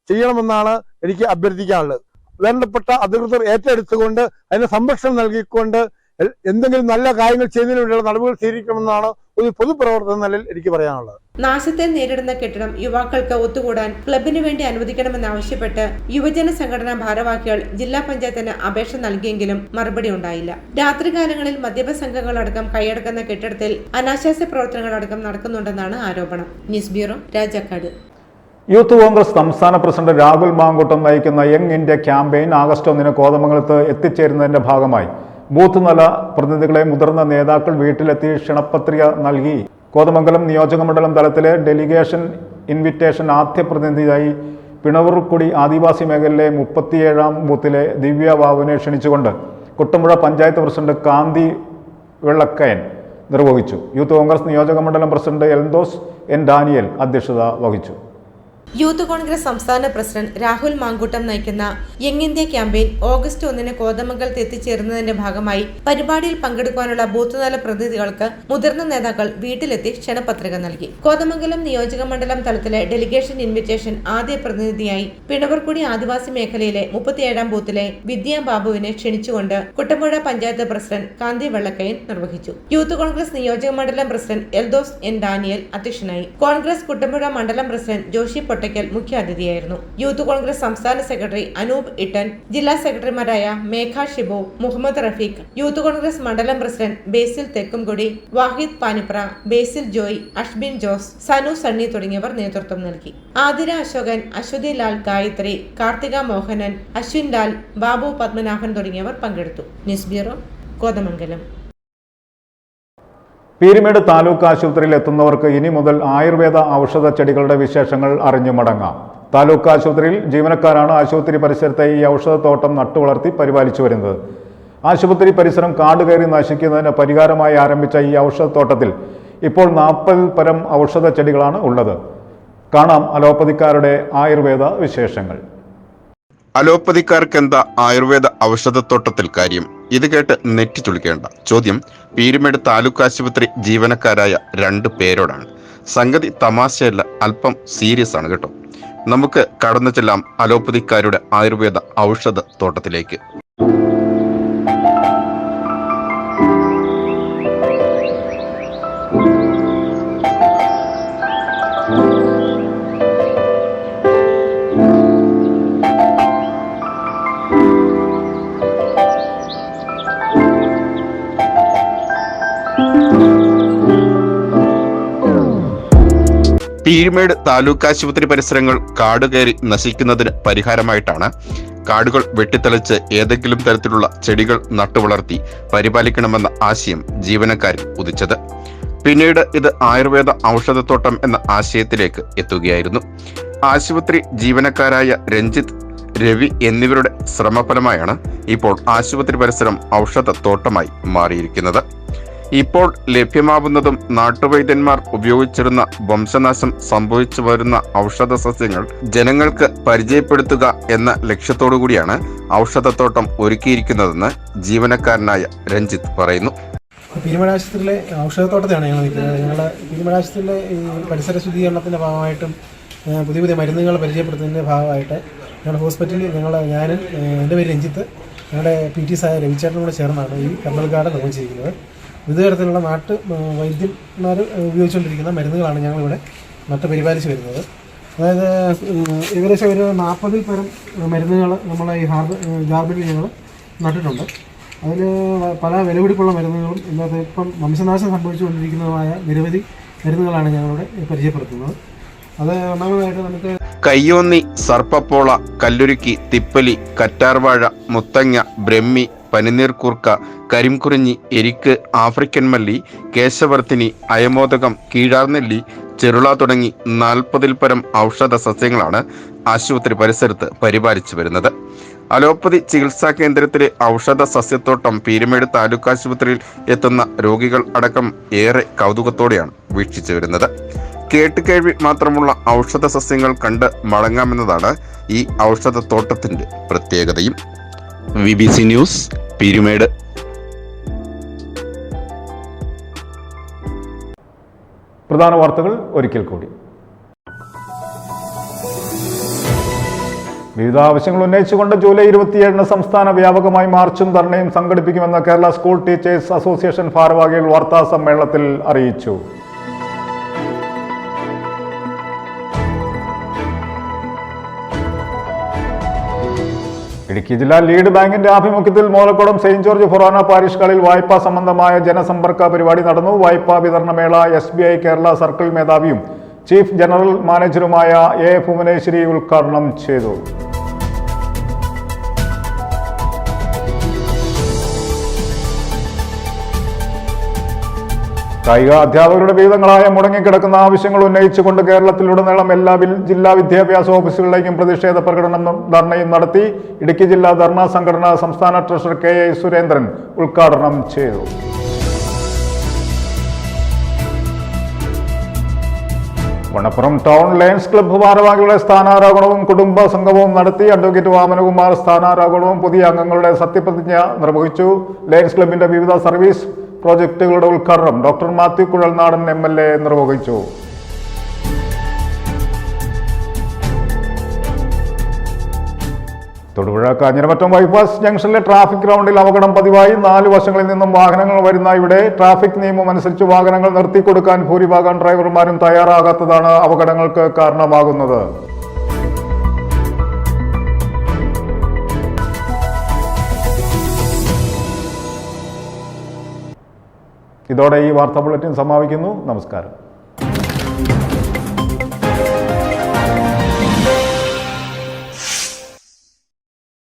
ചെയ്യണമെന്നാണ് എനിക്ക് അഭ്യർത്ഥിക്കാനുള്ളത്. വേണ്ടപ്പെട്ട അധികൃതർ ഏറ്റെടുത്തുകൊണ്ട് അതിന് സംരക്ഷണം നൽകിക്കൊണ്ട് എന്തെങ്കിലും നല്ല കാര്യങ്ങൾ ചെയ്യുന്നതിന് വേണ്ടിയുള്ള നടപടികൾ സ്വീകരിക്കണമെന്നാണ് ഒരു പൊതുപ്രവർത്തന നിലയിൽ എനിക്ക് പറയാനുള്ളത്. നാശത്തെ നേരിടുന്ന കെട്ടിടം യുവാക്കൾക്ക് ഒത്തുകൂടാൻ ക്ലബിന് വേണ്ടി അനുവദിക്കണമെന്നാവശ്യപ്പെട്ട് യുവജന സംഘടനാ ഭാരവാഹികൾ ജില്ലാ പഞ്ചായത്തിന് അപേക്ഷ നൽകിയെങ്കിലും മറുപടി ഉണ്ടായില്ല. രാത്രികാലങ്ങളിൽ മദ്യപ സംഘങ്ങളടക്കം കൈയടക്കുന്ന കെട്ടിടത്തിൽ അനാശാസ്യ പ്രവർത്തനങ്ങളടക്കം നടക്കുന്നുണ്ടെന്നാണ് ആരോപണം. News bureau, Rajakkad. Youth Congress സംസ്ഥാന പ്രസിഡന്റ് രാഹുൽ മാങ്കൂട്ടം നയിക്കുന്ന യങ് ഇന്ത്യ ക്യാമ്പയിൻ ആഗസ്റ്റ് 1 കോതമംഗലത്ത് എത്തിച്ചേരുന്നതിന്റെ ഭാഗമായി ബൂത്ത് തല പ്രതിനിധികളെ മുതിർന്ന നേതാക്കൾ വീട്ടിലെത്തി ക്ഷണപത്രിക നൽകി. കോതമംഗലം നിയോജകമണ്ഡലം തലത്തിലെ ഡെലിഗേഷൻ ഇൻവിറ്റേഷൻ ആദ്യ പ്രതിനിധിയായി പിണവർക്കുടി ആദിവാസി മേഖലയിലെ 37-ാം ബൂത്തിലെ ദിവ്യ ബാബുവിനെ ക്ഷണിച്ചുകൊണ്ട് കുട്ടമ്പുഴ പഞ്ചായത്ത് പ്രസിഡന്റ് കാന്തി വെള്ളക്കയൻ നിർവഹിച്ചു. യൂത്ത് കോൺഗ്രസ് നിയോജകമണ്ഡലം പ്രസിഡന്റ് എൽദോസ് എൻ ഡാനിയൽ അധ്യക്ഷത വഹിച്ചു. യൂത്ത് കോൺഗ്രസ് സംസ്ഥാന പ്രസിഡന്റ് രാഹുൽ മാങ്കൂട്ടം നയിക്കുന്ന യങ് ഇന്ത്യ ക്യാമ്പയിൻ ഓഗസ്റ്റ് 1 കോതമംഗലത്ത് എത്തിച്ചേരുന്നതിന്റെ ഭാഗമായി പരിപാടിയിൽ പങ്കെടുക്കാനുള്ള ബൂത്ത് തല പ്രതിനിധികൾക്ക് മുതിർന്ന നേതാക്കൾ വീട്ടിലെത്തി ക്ഷണപത്രിക നൽകി. കോതമംഗലം നിയോജകമണ്ഡലം തലത്തിലെ ഡെലിഗേഷൻ ഇൻവിറ്റേഷൻ ആദ്യ പ്രതിനിധിയായി പിണവർക്കുടി ആദിവാസി മേഖലയിലെ 37-ാം ബൂത്തിലെ വിദ്യാ ബാബുവിനെ ക്ഷണിച്ചുകൊണ്ട് കുട്ടമ്പുഴ പഞ്ചായത്ത് പ്രസിഡന്റ് കാന്തി വെള്ളക്കയൻ നിർവഹിച്ചു. യൂത്ത് കോൺഗ്രസ് നിയോജകമണ്ഡലം പ്രസിഡന്റ് എൽദോസ് എൻ ഡാനിയൽ അധ്യക്ഷനായി. കോൺഗ്രസ് കുട്ടമ്പുഴ മണ്ഡലം പ്രസിഡന്റ് ജോഷി മുഖ്യാതിഥിയായിരുന്നു. യൂത്ത് കോൺഗ്രസ് സംസ്ഥാന സെക്രട്ടറി അനൂപ് ഇട്ടൻ, ജില്ലാ സെക്രട്ടറിമാരായ മേഘ ഷിബു, മുഹമ്മദ് റഫീഖ്, യൂത്ത് കോൺഗ്രസ് മണ്ഡലം പ്രസിഡന്റ് ബേസിൽ തെക്കുംകൊടി, വാഹിദ് പാനിപ്ര, ബേസിൽ ജോയ്, അഷ്ബിൻ ജോസ്, സനു സണ്ണി തുടങ്ങിയവർ നേതൃത്വം നൽകി. ആതിര അശോകൻ, അശ്വതി ലാൽ ഗായത്രി, കാർത്തിക മോഹനൻ, അശ്വിൻ ലാൽ, ബാബു പത്മനാഭൻ തുടങ്ങിയവർ പങ്കെടുത്തു. News bureau, Kothamangalam. പീരുമേട് താലൂക്ക് ആശുപത്രിയിൽ എത്തുന്നവർക്ക് ഇനി മുതൽ ആയുർവേദ ഔഷധ ചെടികളുടെ വിശേഷങ്ങൾ അറിഞ്ഞു മടങ്ങാം. താലൂക്ക് ആശുപത്രിയിൽ ജീവനക്കാരാണ് ആശുപത്രി പരിസരത്തെ ഈ ഔഷധത്തോട്ടം നട്ടുവളർത്തി പരിപാലിച്ചു വരുന്നത്. ആശുപത്രി പരിസരം കാട് കയറി നശിക്കുന്നതിന് പരിഹാരമായി ആരംഭിച്ച ഈ ഔഷധത്തോട്ടത്തിൽ ഇപ്പോൾ 40 പരം ഔഷധ ചെടികളാണ് ഉള്ളത്. കാണാം അലോപ്പതിക്കാരുടെ ആയുർവേദ വിശേഷങ്ങൾ. അലോപ്പതിക്കാർക്ക് എന്താ ആയുർവേദ ഔഷധത്തോട്ടത്തിൽ കാര്യം? ഇത് കേട്ട് നെറ്റി ചുളിക്കേണ്ട. ചോദ്യം പീരുമേട് താലൂക്ക് ആശുപത്രി ജീവനക്കാരായ 2 പേരോടാണ്. സംഗതി തമാശയല്ല, അല്പം സീരിയസ് ആണ് കേട്ടോ. നമുക്ക് കടന്നു ചെല്ലാം അലോപ്പതിക്കാരുടെ ആയുർവേദ ഔഷധ തോട്ടത്തിലേക്ക്. പീരുമേട് താലൂക്ക് ആശുപത്രി പരിസരങ്ങൾ കാടുകയറി നശിക്കുന്നതിന് പരിഹാരമായിട്ടാണ് കാടുകൾ വെട്ടിത്തെളിച്ച് ഏതെങ്കിലും തരത്തിലുള്ള ചെടികൾ നട്ടുവളർത്തി പരിപാലിക്കണമെന്ന ആശയം ജീവനക്കാരിൽ ഉദിച്ചത്. പിന്നീട് ഇത് ആയുർവേദ ഔഷധത്തോട്ടം എന്ന ആശയത്തിലേക്ക് എത്തുകയായിരുന്നു. ആശുപത്രി ജീവനക്കാരായ രഞ്ജിത്ത്, രവി എന്നിവരുടെ ശ്രമഫലമായാണ് ഇപ്പോൾ ആശുപത്രി പരിസരം ഔഷധത്തോട്ടമായി മാറിയിരിക്കുന്നത്. ഇപ്പോൾ ലഭ്യമാവുന്നതും നാട്ടുവൈദ്യന്മാർ ഉപയോഗിച്ചിരുന്ന വംശനാശം സംഭവിച്ചു വരുന്ന ഔഷധ സസ്യങ്ങൾ ജനങ്ങൾക്ക് പരിചയപ്പെടുത്തുക എന്ന ലക്ഷ്യത്തോടുകൂടിയാണ് ഔഷധത്തോട്ടം ഒരുക്കിയിരിക്കുന്നതെന്ന് ജീവനക്കാരനായ രഞ്ജിത്ത് പറയുന്നു. പീരുമേട് ആശുപത്രിയിലെ ഔഷധത്തോട്ടത്തെയാണ് ഞങ്ങൾ നിൽക്കുന്നത്. ഞങ്ങൾ പീരുമേട് ആശുപത്രിയിലെ ഈ പരിസര ശുചീകരണത്തിൻ്റെ ഭാഗമായിട്ടും പുതിയ പുതിയ മരുന്നുകൾ പരിചയപ്പെടുത്തുന്നതിൻ്റെ ഭാഗമായിട്ട് ഞങ്ങളുടെ ഹോസ്പിറ്റലിൽ ഞാനും എൻ്റെ പേര് രഞ്ജിത്ത്, ഞങ്ങളുടെ PT സായ രവിചേട്ടനും കൂടെ ചേർന്നാണ് ഈ കർണൽ ഗാർഡൻ നിർമ്മിച്ചിരിക്കുന്നത്. വിവിധ തരത്തിലുള്ള വൈദ്യന്മാർ ഉപയോഗിച്ചുകൊണ്ടിരിക്കുന്ന മരുന്നുകളാണ് ഞങ്ങളിവിടെ പരിപാലിച്ച് വരുന്നത്. അതായത് ഏകദേശം ഒരു 40-ൽ പരം മരുന്നുകൾ നമ്മളെ ഈ ഗാർഡനിൽ ഞങ്ങൾ നട്ടിട്ടുണ്ട്. അതിൽ പല വിലപിടിപ്പുള്ള മരുന്നുകളും ഇന്നത്തെ ഇപ്പം വംശനാശം സംഭവിച്ചുകൊണ്ടിരിക്കുന്നതുമായ നിരവധി മരുന്നുകളാണ് ഞങ്ങളിവിടെ പരിചയപ്പെടുത്തുന്നത്. അത് ഒന്നാമതായിട്ട് നമുക്ക് കയ്യോന്നി, സർപ്പപ്പോള, കല്ലുരുക്കി, തിപ്പലി, കറ്റാർവാഴ, മുത്തങ്ങ, ബ്രഹ്മി, പനിനീർക്കൂർക്ക, കരിംകുറിഞ്ഞി, എരിക്ക്, ആഫ്രിക്കൻ മല്ലി, കേശവർത്തിനി, അയമോദകം, കീഴാർനെല്ലി, ചെറുള തുടങ്ങി 40-ൽ പരം ഔഷധ സസ്യങ്ങളാണ് ആശുപത്രി പരിസരത്ത് പരിപാലിച്ചു വരുന്നത്. അലോപ്പതി ചികിത്സാ കേന്ദ്രത്തിലെ ഔഷധ സസ്യത്തോട്ടം പീരുമേട് താലൂക്ക് ആശുപത്രിയിൽ എത്തുന്ന രോഗികൾ അടക്കം ഏറെ കൗതുകത്തോടെയാണ് വീക്ഷിച്ചു വരുന്നത്. കേട്ടുകേൾവി മാത്രമുള്ള ഔഷധ സസ്യങ്ങൾ കണ്ട് മടങ്ങാമെന്നതാണ് ഈ ഔഷധത്തോട്ടത്തിന്റെ പ്രത്യേകതയും. BBC news, Peermade. പ്രധാന വാർത്തകൾ ഒരിക്കൽ കൂടി. വിവിധ ആവശ്യങ്ങൾ ഉന്നയിച്ചുകൊണ്ട് ജൂലൈ 27-ന് സംസ്ഥാന വ്യാപകമായി മാർച്ചും ധർണയും സംഘടിപ്പിക്കുമെന്ന് കേരള സ്കൂൾ ടീച്ചേഴ്സ് അസോസിയേഷൻ ഭാരവാഹികൾ വാർത്താ സമ്മേളനത്തിൽ അറിയിച്ചു. ഇടുക്കി ജില്ലാ ലീഡ് ബാങ്കിന്റെ ആഭിമുഖ്യത്തിൽ മോലക്കുളം സെയിന്റ് ജോർജ് ഫൊറാന പാരിഷുകളിൽ വായ്പാ സംബന്ധമായ ജനസമ്പർക്ക പരിപാടി നടന്നു. വായ്പാ വിതരണമേള SBI കേരള സർക്കിൾ മേധാവിയും ചീഫ് ജനറൽ മാനേജറുമായ A. ഭുവനേശ്വരി ഉദ്ഘാടനം ചെയ്തു. കായിക അധ്യാപകരുടെ വിവിധങ്ങളായ മുടങ്ങിക്കിടക്കുന്ന ആവശ്യങ്ങൾ ഉന്നയിച്ചുകൊണ്ട് കേരളത്തിലുടനീളം എല്ലാ ജില്ലാ വിദ്യാഭ്യാസ ഓഫീസുകളിലേക്കും പ്രതിഷേധ പ്രകടനവും ധർണയും നടത്തി. ഇടുക്കി ജില്ലാ ധർണാ സംഘടന സംസ്ഥാന ട്രഷറർ KA സുരേന്ദ്രൻ ഉദ്ഘാടനം ചെയ്തു. വണ്ണപ്പുറം ടൗൺ ലയൺസ് ക്ലബ്ബ് ഭാരവാഹികളുടെ സ്ഥാനാരോഹണവും കുടുംബ സംഗമവും നടത്തി. അഡ്വക്കേറ്റ് വാമനകുമാർ സ്ഥാനാരോഹണവും പുതിയ അംഗങ്ങളുടെ സത്യപ്രതിജ്ഞ നിർവഹിച്ചു. ലയൺസ് ക്ലബിന്റെ വിവിധ സർവീസ് പ്രോജക്റ്റുകളുടെ ഉദ്ഘാടനം ഡോക്ടർ മാത്യു കുഴൽനാടൻ MLA നിർവഹിച്ചു. തൊടുപുഴ കാഞ്ഞിരമറ്റം ബൈപ്പാസ് ജംഗ്ഷനിലെ ട്രാഫിക് റൗണ്ടിൽ അപകടം പതിവായി. 4 വശങ്ങളിൽ നിന്നും വാഹനങ്ങൾ വരുന്ന ഇവിടെ ട്രാഫിക് നിയമം അനുസരിച്ച് വാഹനങ്ങൾ നിർത്തിക്കൊടുക്കാൻ ഭൂരിഭാഗം ഡ്രൈവർമാരും തയ്യാറാകാത്തതാണ് അപകടങ്ങൾക്ക് കാരണമാകുന്നത്. ഇതോടെ ഈ വാർത്താ ബുള്ളറ്റിൻ സമാപിക്കുന്നു. നമസ്കാരം.